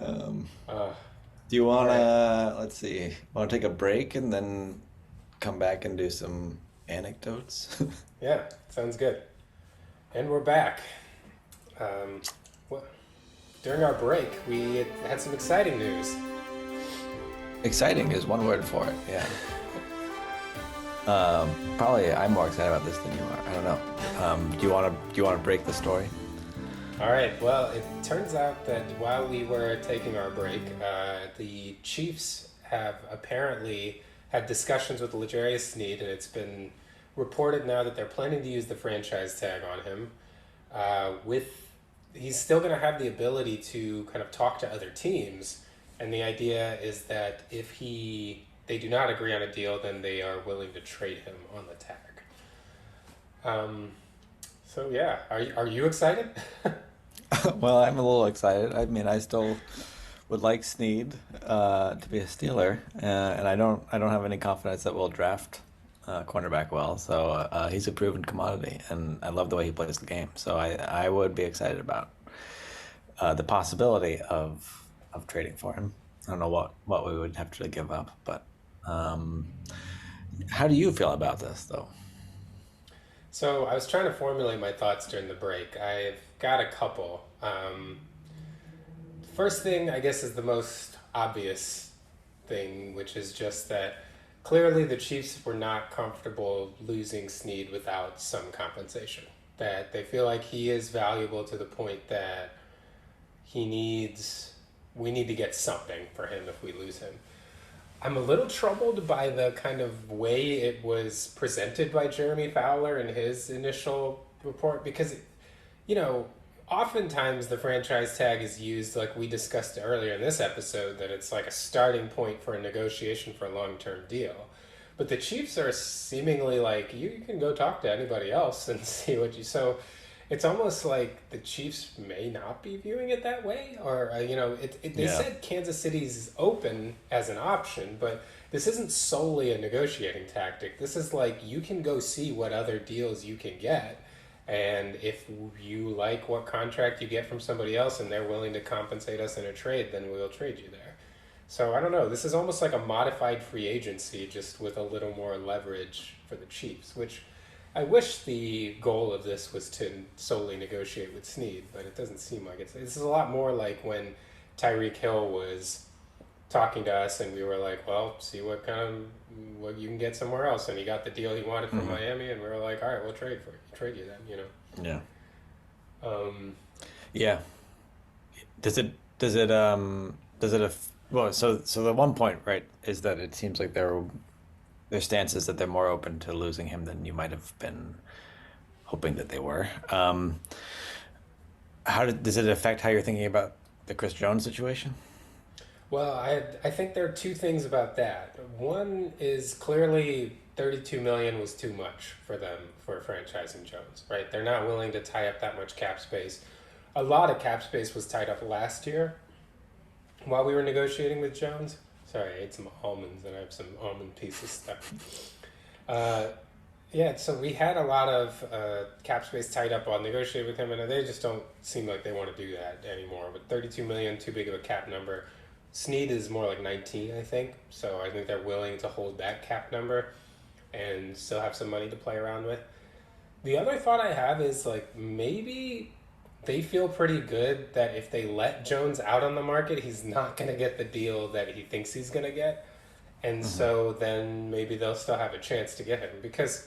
Um, Uh, do you all want right. to, let's see, want to take a break and then come back and do some anecdotes? Yeah, sounds good. And we're back. Um, well, during our break, we had some exciting news. Exciting is one word for it. Yeah. Probably I'm more excited about this than you are. I don't know. Do you want to break the story? All right. Well, it turns out that while we were taking our break, the Chiefs have apparently had discussions with L'Jarius Sneed, and it's been reported now that they're planning to use the franchise tag on him. With he's still going to have the ability to kind of talk to other teams, and the idea is that if they do not agree on a deal, then they are willing to trade him on the tag. Um, so yeah, are you excited? Well, I'm a little excited. I mean, I still would like Snead to be a Steeler, and I don't have any confidence that we'll draft cornerback well. So he's a proven commodity, and I love the way he plays the game. So I would be excited about the possibility of trading for him. I don't know what we would have to give up, but um, how do you feel about this, though? So I was trying to formulate my thoughts during the break. I've got a couple. First thing, I guess, is the most obvious thing, which is just that clearly the Chiefs were not comfortable losing Snead without some compensation. That they feel like he is valuable to the point that he needs, we need to get something for him if we lose him. I'm a little troubled by the kind of way it was presented by Jeremy Fowler in his initial report because, you know, oftentimes the franchise tag is used, like we discussed earlier in this episode, that it's like a starting point for a negotiation for a long term deal. But the Chiefs are seemingly like, you can go talk to anybody else and see what you. So it's almost like the Chiefs may not be viewing it that way, or they Yeah. said Kansas City's open as an option, but this isn't solely a negotiating tactic. This is like you can go see what other deals you can get, and if you like what contract you get from somebody else, and they're willing to compensate us in a trade, then we'll trade you there. So I don't know. This is almost like a modified free agency, just with a little more leverage for the Chiefs, which I wish the goal of this was to solely negotiate with Snead, but it doesn't seem like it's. This is a lot more like when Tyreek Hill was talking to us, and we were like, "Well, see what you can get somewhere else," and he got the deal he wanted from Hmm. Miami, and we were like, "All right, we'll trade you then," Yeah. Um, Yeah. Well, so the one point, right, is that it seems like their stance is that they're more open to losing him than you might have been hoping that they were. Does it affect how you're thinking about the Chris Jones situation? well, I think there are two things about that. One is clearly 32 million was too much for them for franchising Jones, right? They're not willing to tie up that much cap space. A lot of cap space was tied up last year while we were negotiating with Jones. Sorry, I ate some almonds and I have some almond pieces stuck. Uh, yeah, so we had a lot of cap space tied up while negotiating with him, and they just don't seem like they want to do that anymore. But 32 million, too big of a cap number. Snead is more like 19, I think. So I think they're willing to hold that cap number and still have some money to play around with. The other thought I have is like maybe they feel pretty good that if they let Jones out on the market, he's not going to get the deal that he thinks he's going to get. And Hmm. so then maybe they'll still have a chance to get him because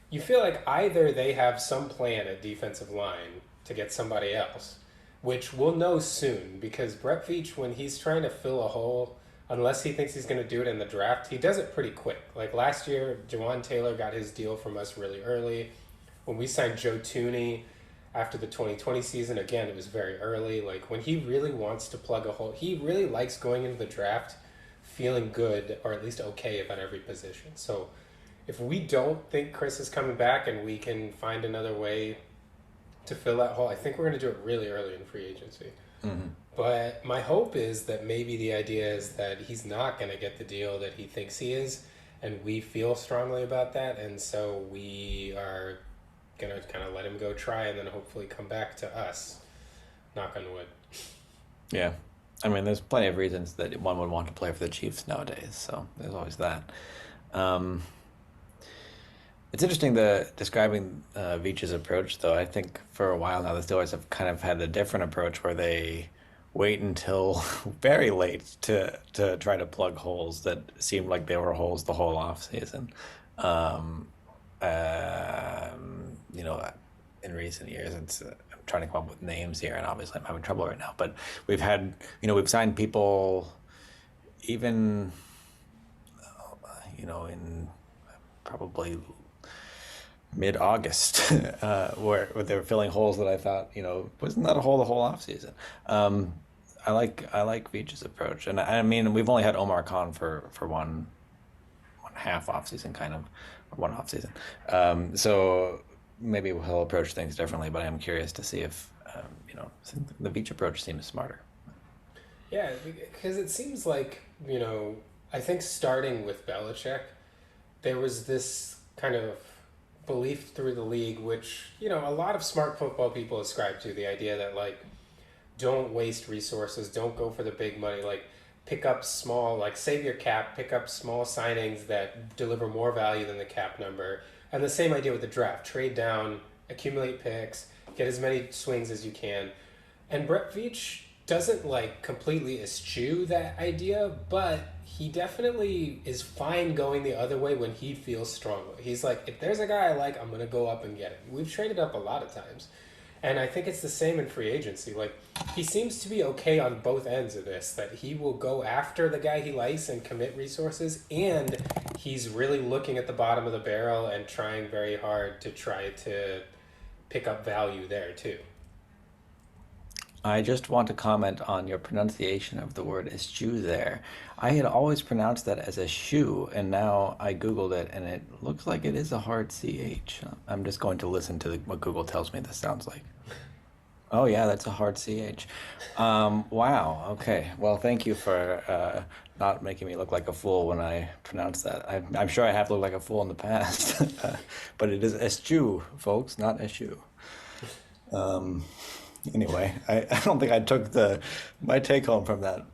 you feel like either they have some plan at defensive line to get somebody else, which we'll know soon because Brett Veach, when he's trying to fill a hole, unless he thinks he's going to do it in the draft, he does it pretty quick. Like last year, Jawan Taylor got his deal from us really early. When we signed Joe Tooney, after the 2020 season. Again, it was very early. Like when he really wants to plug a hole, he really likes going into the draft feeling good or at least okay about every position. So if we don't think Chris is coming back and we can find another way to fill that hole, I think we're going to do it really early in free agency. Hmm. But my hope is that maybe the idea is that he's not going to get the deal that he thinks he is, and we feel strongly about that, and so we are going to kind of let him go try and then hopefully come back to us. Knock on wood. Yeah. I mean, there's plenty of reasons that one would want to play for the Chiefs nowadays, so there's always that. Um, it's interesting the describing Veach's approach, though. I think for a while now the Steelers have kind of had a different approach where they wait until very late to try to plug holes that seemed like they were holes the whole off season. Um, you know, in recent years, I'm trying to come up with names here, and obviously I'm having trouble right now. But we've had, we've signed people even, in probably mid-August, where they were filling holes that I thought, wasn't that a hole the whole off season. I like Veach's approach, and I mean we've only had Omar Khan for one half off season, kind of, or one off season. So maybe he'll approach things differently, but I'm curious to see if the Veach approach seems smarter. Yeah, because it seems like, I think starting with Belichick, there was this kind of belief through the league, which, a lot of smart football people ascribe to the idea that, like, don't waste resources, don't go for the big money, like, pick up small, like, save your cap, pick up small signings that deliver more value than the cap number. And the same idea with the draft, trade down, accumulate picks, get as many swings as you can. And Brett Veach doesn't like completely eschew that idea, but he definitely is fine going the other way when he feels strongly. He's like, if there's a guy I like, I'm gonna go up and get him. We've traded up a lot of times. And I think it's the same in free agency. Like, he seems to be okay on both ends of this, that he will go after the guy he likes and commit resources, and he's really looking at the bottom of the barrel and trying very hard to try to pick up value there too. I just want to comment on your pronunciation of the word eschew there. I had always pronounced that as a shoe, and now I Googled it, and it looks like it is a hard CH. I'm just going to listen to what Google tells me this sounds like. Oh, yeah, that's a hard CH. Wow, okay. Well, thank you for not making me look like a fool when I pronounce that. I'm sure I have looked like a fool in the past, but it is eschew, folks, not eschew. Um, Anyway, I don't think I took my take home from that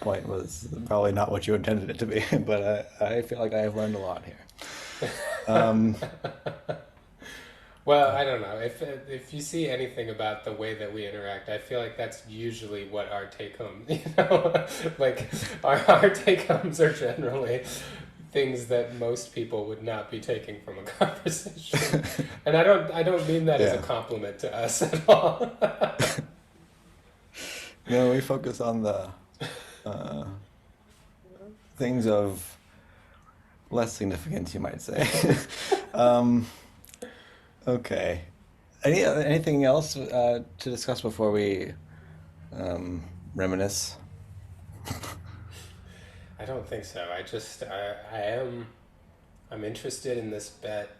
point was probably not what you intended it to be, but I feel like I have learned a lot here. Um, Well, I don't know. If you see anything about the way that we interact, I feel like that's usually what our take home, like our take homes are generally things that most people would not be taking from a conversation. And I don't mean that as a yeah. compliment to us at all. No, we focus on the uh, things of less significance, you might say. um, okay. Anything else to discuss before we reminisce? I don't think so. I'm interested in this bet.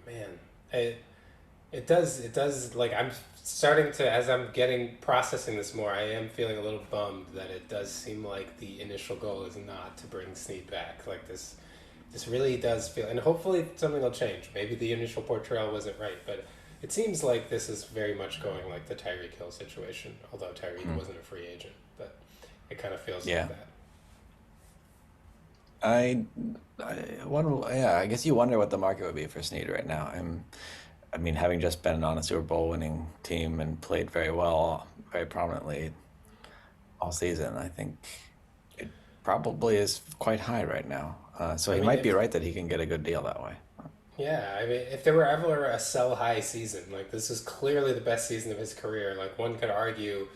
Man, it does like I'm starting to, as I'm getting processing this more, I am feeling a little bummed that it does seem like the initial goal is not to bring Snead back. Like this really does feel, and hopefully something will change. Maybe the initial portrayal wasn't right, but it seems like this is very much going like the Tyreek Hill situation, although Tyreek Mm. wasn't a free agent, but it kind of feels like Yeah. that. I, I wonder, yeah, I guess you wonder what the market would be for Snead right now. I mean, having just been on a Super Bowl winning team and played very well, very prominently all season, I think it probably is quite high right now. So I he mean, might be if right that he can get a good deal that way. Yeah, I mean, if there were ever a sell high season, like this is clearly the best season of his career. Like one could argue,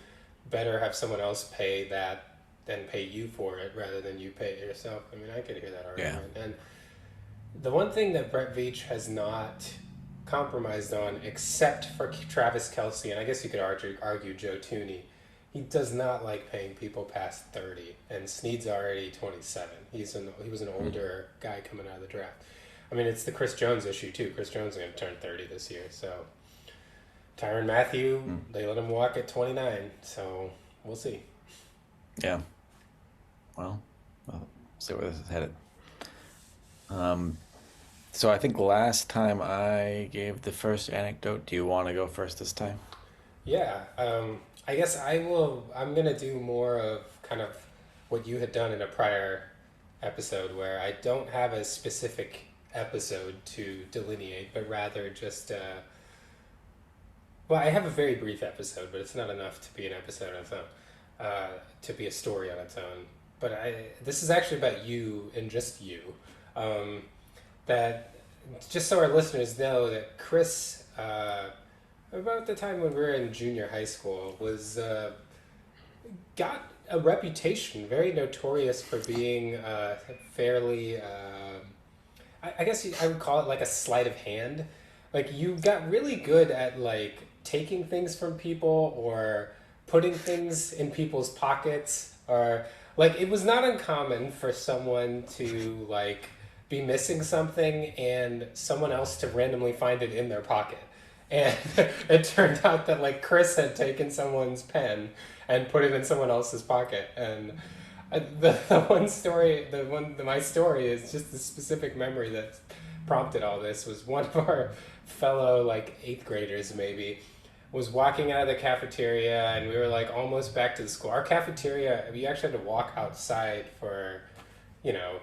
better have someone else pay that than pay you for it rather than you pay it yourself. I mean, I could hear that Yeah. argument. And the one thing that Brett Veach has not compromised on, except for Travis Kelsey, and I guess you could argue Joe Tooney. He does not like paying people past 30, and Snead's already 27. He was an older guy coming out of the draft. I mean, it's the Chris Jones issue too. Chris Jones is going to turn 30 this year, so Tyrann Mathieu, Mm. they let him walk at 29, so we'll see. Yeah. Well, we'll see where this is headed. Um, so I think last time I gave the first anecdote. Do you want to go first this time? Yeah, I guess I will. I'm gonna do more of kind of what you had done in a prior episode, where I don't have a specific episode to delineate, but rather just well, I have a very brief episode, but it's not enough to be an episode on its own, to be a story on its own. But this is actually about you and just you. Um, that just so our listeners know that Chris, about the time when we were in junior high school, was got a reputation, very notorious for being fairly. I guess I would call it like a sleight of hand. Like you got really good at like taking things from people or putting things in people's pockets or like it was not uncommon for someone to like be missing something and someone else to randomly find it in their pocket. And it turned out that like Chris had taken someone's pen and put it in someone else's pocket. And the one story, my story is just the specific memory that prompted all this was one of our fellow like eighth graders maybe was walking out of the cafeteria and we were like almost back to the school. Our cafeteria, we actually had to walk outside for, you know,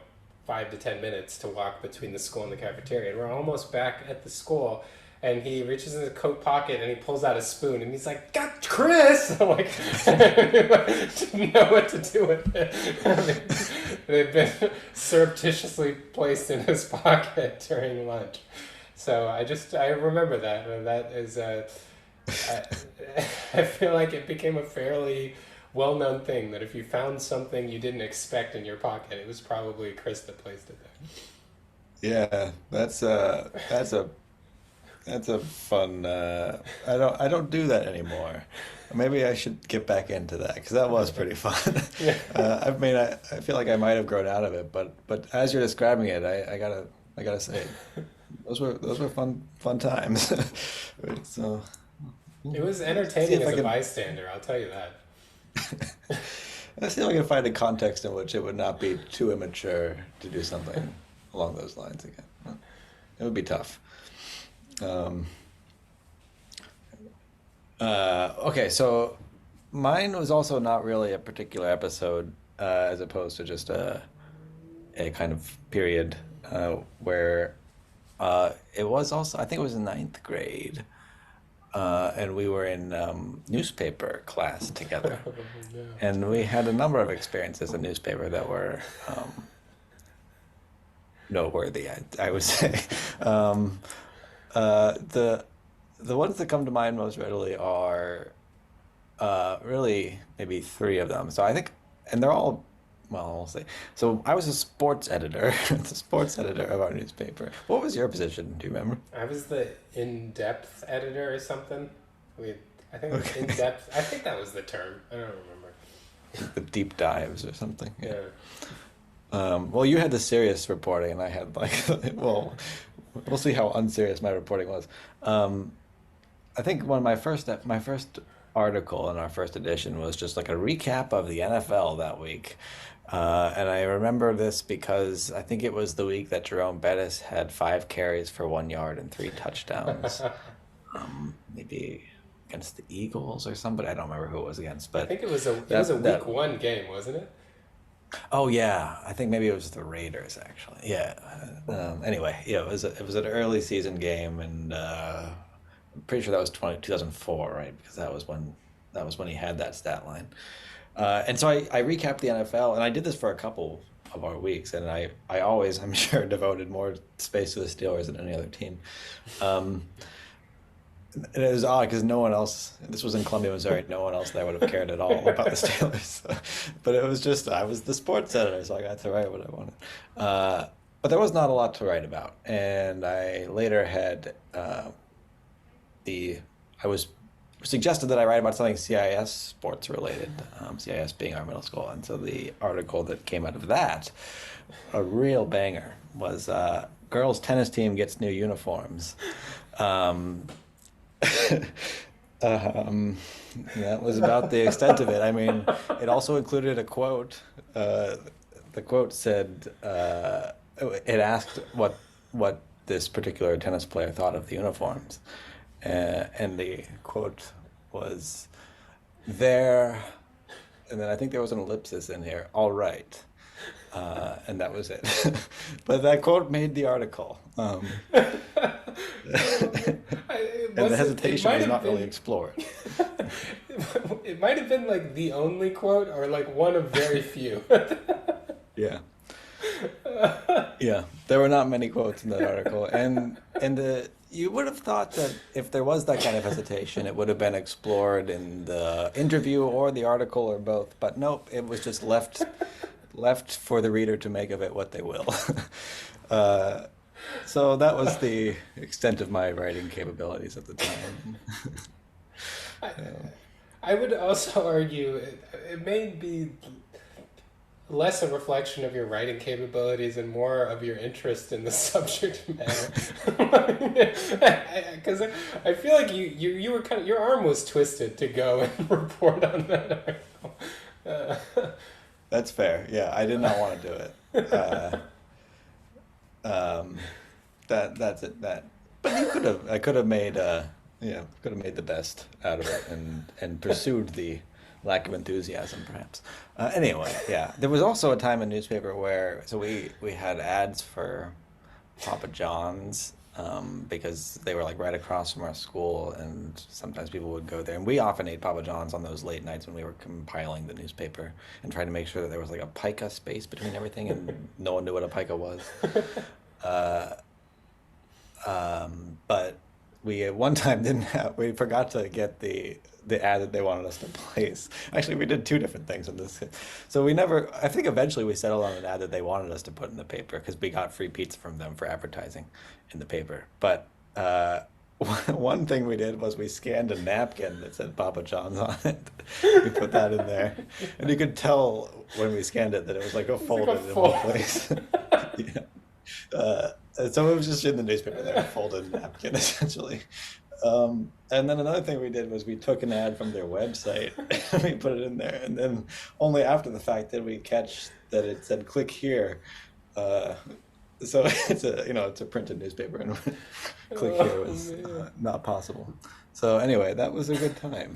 5 to 10 minutes to walk between the school and the cafeteria. And we're almost back at the school. And he reaches in his coat pocket and he pulls out a spoon and he's like, "Got Chris!" I'm like, didn't know what to do with it. They've been surreptitiously placed in his pocket during lunch. So I remember that. And that is, I feel like it became a fairly well-known thing that if you found something you didn't expect in your pocket, it was probably Chris that placed it Yeah, that's a fun. I don't do that anymore. Maybe I should get back into that because that was pretty fun. there. I mean, I feel like I might have grown out of it, but as you're describing it, I gotta say, those were fun times. So It was see entertaining if as I a can bystander, I'll tell you that. let's see if I can find a context in which it would not be too immature to do something along those lines again. It would be tough. Um, okay, so mine was also not really a particular episode, as opposed to just a kind of period where it was also, I think it was in ninth grade, and we were in newspaper class together. Oh, no. And we had a number of experiences in newspaper that were noteworthy, I would say. Um, the ones that come to mind most readily are really maybe three of them. So I think, and they're all, well, we'll see. So I was a sports editor, the sports editor of our newspaper. What was your position? Do you remember? I was the in-depth editor or something. We, I think Okay. in-depth, I think that was the term. I don't remember. The deep dives or something. Yeah. Yeah. Well, you had the serious reporting, and I had like, well, we'll see how unserious my reporting was. Um, I think one of my first article in our first edition was just like a recap of the NFL that week. And I remember this because I think it was the week that Jerome Bettis had 5 carries for 1 yard and 3 touchdowns. Maybe against the Eagles or somebody. I don't remember who it was against, I but think it was a that week one game, wasn't it? oh yeah, I think maybe it was the Raiders actually. Yeah. Anyway, yeah, it was an early season game, and I'm pretty sure that was 2004, right? Because that was when he had that stat line. And so I recapped the NFL, and I did this for a couple of our weeks, and I always, I'm sure, devoted more space to the Steelers than any other team. Um, and it was odd because no one else, this was in Columbia, Missouri, no one else there would have cared at all about the Steelers. So, but it was just, I was the sports editor, so I got to write what I wanted. but there was not a lot to write about. And I later had the I was suggested that I write about something CIS sports related, CIS being our middle school. And so the article that came out of that, a real banger, was girls tennis team gets new uniforms. Um, um, that was about the extent of it. I mean, it also included a quote. The quote said, it asked what this particular tennis player thought of the uniforms, and the quote was there, and then I think there was an ellipsis in here. All right, and that was it. But that quote made the article, It and the wasn't. It hesitation might was have not really been. explored. It might have been like the only quote, or like one of very few. Yeah. Yeah, there were not many quotes in that article, and the you would have thought that if there was that kind of hesitation, it would have been explored in the interview or the article or both. But nope, it was just left for the reader to make of it what they will. Uh, so that was the extent of my writing capabilities at the time. I, So, I would also argue it may be less a reflection of your writing capabilities and more of your interest in the subject matter. Because I feel like you were kind of, your arm was twisted to go and report on that article. Uh, that's fair. Yeah, I did not want to do it. Um, that's it. But you could have. I could have made. Could have made the best out of it and pursued the lack of enthusiasm, perhaps. Anyway, yeah. There was also a time in newspaper where we had ads for Papa John's, because they were like right across from our school, and sometimes people would go there. And we often ate Papa John's on those late nights when we were compiling the newspaper and trying to make sure that there was like a pica space between everything, and no one knew what a pica was. Uh, but we at one time didn't have, we forgot to get the ad that they wanted us to place. Actually, we did two different things in this. So we never, I think eventually we settled on an ad that they wanted us to put in the paper because we got free pizza from them for advertising in the paper. But one thing we did was we scanned a napkin that said Papa John's on it. We put that in there. And you could tell when we scanned it that it was like a it's like a folded in one full. place. Yeah. And so it was just in the newspaper there, a folded napkin essentially. And then another thing we did was we took an ad from their website and we put it in there. And then only after the fact did we catch that it said click here. Uh, so it's a printed newspaper, and click here Oh was man. not possible. So anyway, that was a good time.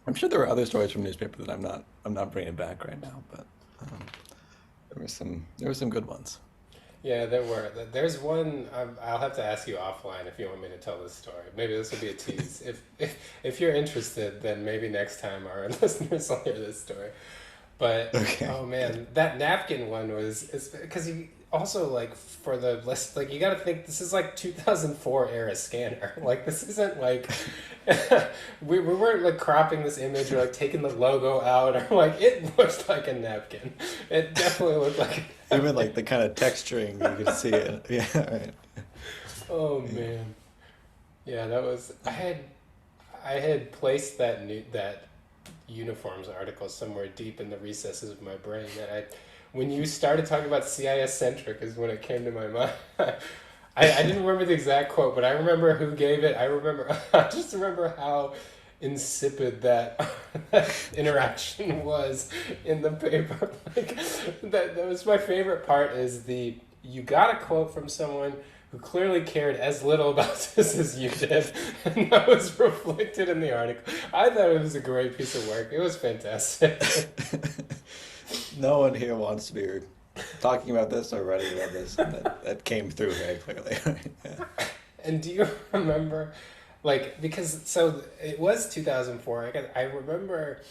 I'm sure there were other stories from newspaper that I'm not bringing back right now, but um, there were some good ones. Yeah, there were. There's one. I'll have to ask you offline if you want me to tell this story. Maybe this will be a tease. If you're interested, then maybe next time our listeners will hear this story. But Okay. oh man, that napkin one was is because you also like for the list like you got to think this is like 2004 era scanner. Like this isn't like we weren't like cropping this image or like taking the logo out or like it looked like a napkin. It definitely looked like a Even napkin. like the kind of texturing you could see it. Yeah, right. Oh Yeah. man. Yeah, that was I had placed that uniforms article somewhere deep in the recesses of my brain that I when you started talking about CIS centric is when it came to my mind. I didn't remember the exact quote, but I remember who gave it. I remember I just remember how insipid that, that interaction was in the paper. Like that was my favorite part is the you got a quote from someone who clearly cared as little about this as you did, and that was reflected in the article. I thought it was a great piece of work. It was fantastic. No one here wants to be talking about this or writing about this, and that came through very clearly. Yeah. And do you remember, like, because so it was 2004. I remember,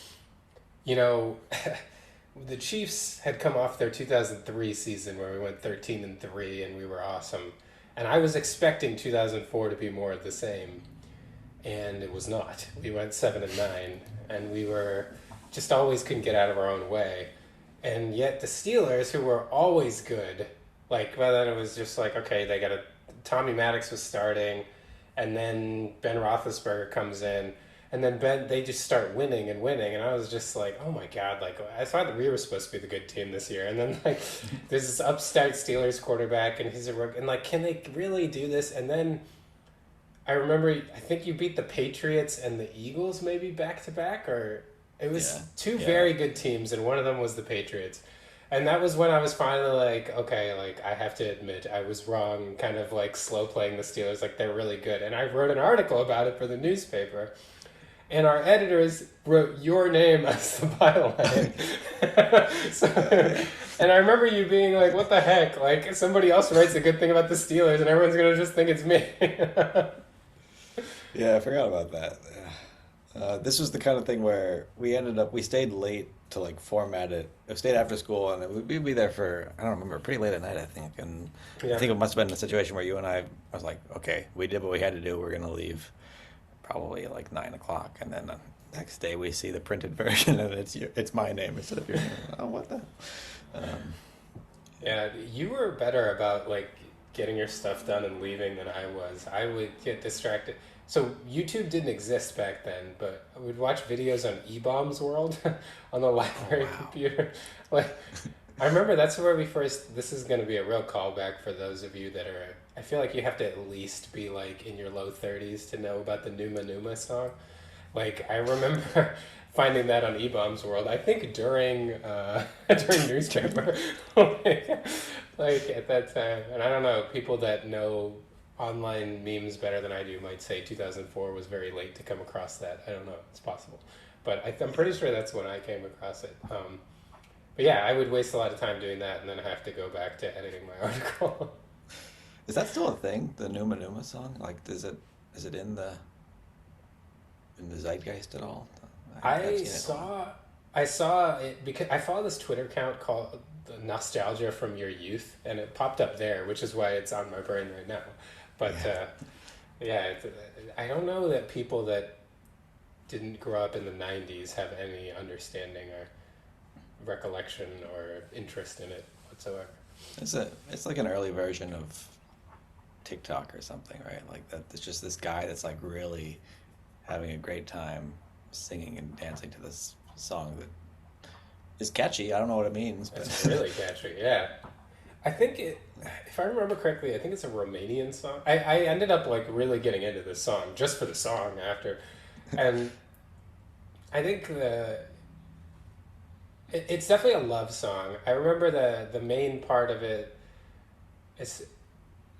you know, the Chiefs had come off their 2003 season where we went 13-3 and we were awesome. And I was expecting 2004 to be more of the same, and it was not. We went 7-9, and we were just always couldn't get out of our own way. And yet the Steelers, who were always good, Like, but then it was just like, okay, they got a Tommy Maddox was starting, and then Ben Roethlisberger comes in, and then they just start winning and winning, and I was just like, oh my god, like I thought that we were supposed to be the good team this year, and then like there's this upstart Steelers quarterback, and he's a rookie, and like, can they really do this? And then I remember, I think you beat the Patriots and the Eagles maybe back to back, or it Yeah, was two yeah, very good teams, and one of them was the Patriots. And that was when I was finally like, okay, like I have to admit I was wrong, kind of like slow playing the Steelers, like they're really good. And I wrote an article about it for the newspaper, and our editors wrote your name as the byline. So, and I remember you being like, "What the heck? Like somebody else writes a good thing about the Steelers, and everyone's gonna just think it's me." yeah. I forgot about that. This was the kind of thing where we stayed late to like format it. We stayed after school and we'd be there for, I don't remember, pretty late at night, I think. And I Yeah. think it must have been a situation where you and I was like, okay, we did what we had to do. We're gonna leave probably like 9 o'clock, and then the next day we see the printed version and it's my name instead of your name. Oh, what the? Um, Yeah, you were better about like getting your stuff done and leaving than I was. I would get distracted. So YouTube didn't exist back then, but I would watch videos on E-Bombs World on the oh library wow. computer. Like I remember that's where we first, this is going to be a real callback for those of you that are, I feel like you have to at least be like in your low 30s to know about the Numa Numa song. Like I remember finding that on E-Bombs World. I think during during newspaper, like, like at that time. And I don't know, people that know online memes better than I do might say 2004 was very late to come across that. I don't know. It's possible, but I'm Yeah. pretty sure that's when I came across it. But yeah, I would waste a lot of time doing that, and then I have to go back to editing my article. Is that still a thing? The Numa Numa song? Like, is it in the zeitgeist at all? I think I've I seen it a lot. saw I saw it because I follow this Twitter account called the Nostalgia from Your Youth, and it popped up there, which is why it's on my brain right now. But Yeah. yeah, I don't know that people that didn't grow up in the '90s have any understanding or recollection or interest in it whatsoever. It's like an early version of TikTok or something, right? Like that. It's just this guy that's like really having a great time singing and dancing to this song that is catchy. I don't know what it means, It's but really catchy, yeah. I think it, if I remember correctly, I think it's a Romanian song. I ended up like really getting into this song just for the song after, and I think it's definitely a love song. I remember the main part of it is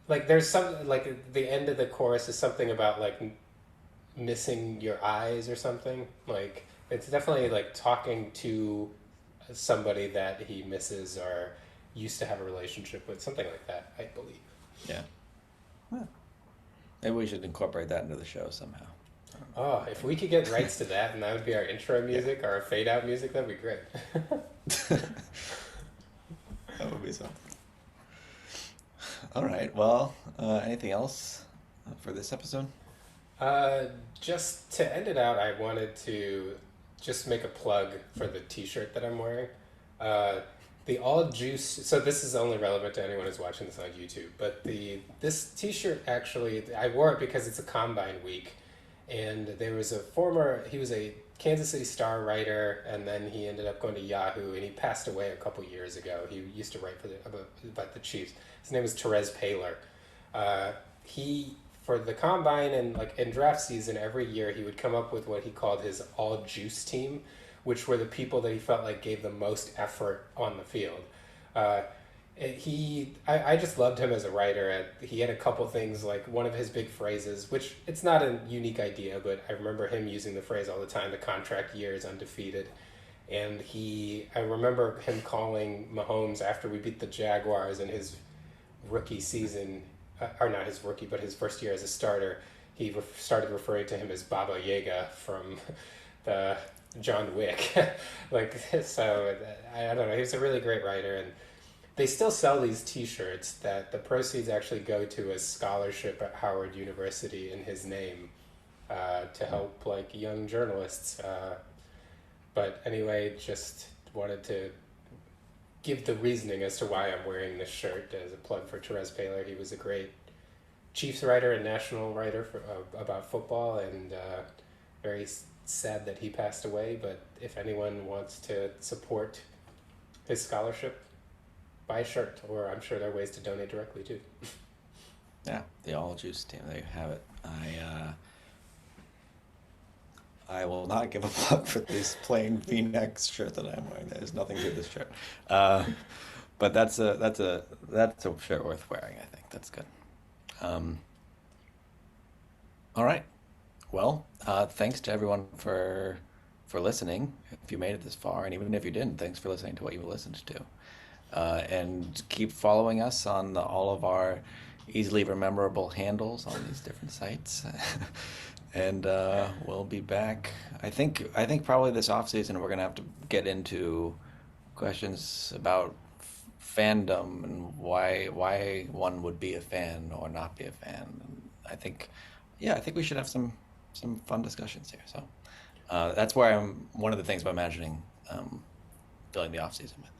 like there's some like the end of the chorus is something about like missing your eyes or something. Like it's definitely like talking to somebody that he misses or used to have a relationship with, something like that, I believe. yeah. Well, maybe we should incorporate that into the show somehow. I don't Oh, if we could get rights to that and that would be our intro know. music or our fade out music, that'd be great. Yeah. That would be something. All right. Well, anything else for this episode? Uh, just to end it out, I wanted to just make a plug for the T-shirt that I'm wearing. Uh, the all juice. So this is only relevant to anyone who's watching this on YouTube. But the this T-shirt actually, I wore it because it's a Combine week, and there was a former. He was a Kansas City Star writer, and then he ended up going to Yahoo, and he passed away a couple years ago. He used to write for about the Chiefs. His name was Therese Paylor. He for the combine and like in draft season every year he would come up with what he called his all juice team, which were the people that he felt like gave the most effort on the field. Uh, I just loved him as a writer. He had a couple things like one of his big phrases, which it's not a unique idea, but I remember him using the phrase all the time. The contract year is undefeated, and I remember him calling Mahomes after we beat the Jaguars in his rookie season, or not his rookie, but his first year as a starter, started referring to him as Baba Yaga from the John Wick. Like, so I don't know. He was a really great writer, and they still sell these T-shirts that the proceeds actually go to a scholarship at Howard University in his name to help like young journalists. But anyway, just wanted to give the reasoning as to why I'm wearing this shirt as a plug for Therese Paylor. He was a great Chiefs writer and national writer about football, and very sad that he passed away. But if anyone wants to support his scholarship, buy a shirt, or I'm sure there are ways to donate directly too. Yeah, the All Juice team. There you have it. I will not give a fuck for this plain V-neck shirt that I'm wearing. There's nothing to this shirt. Uh, but that's a shirt worth wearing. I think that's good. Um, all right. Well, thanks to everyone for listening. If you made it this far, and even if you didn't, thanks for listening to what you listened to. And keep following us on all of our easily rememberable handles on these different sites. And we'll be back. I think probably this off season we're gonna have to get into questions about fandom and why one would be a fan or not be a fan. And I think we should have some fun discussions here. So that's where I'm one of the things I'm imagining filling the off season with.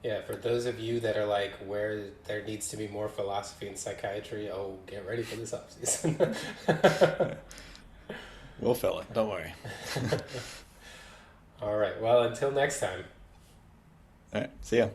Yeah, for those of you that are like where there needs to be more philosophy and psychiatry, oh, get ready for this off season. We'll fill it. Don't worry. All right. Well, until next time. All right. See ya.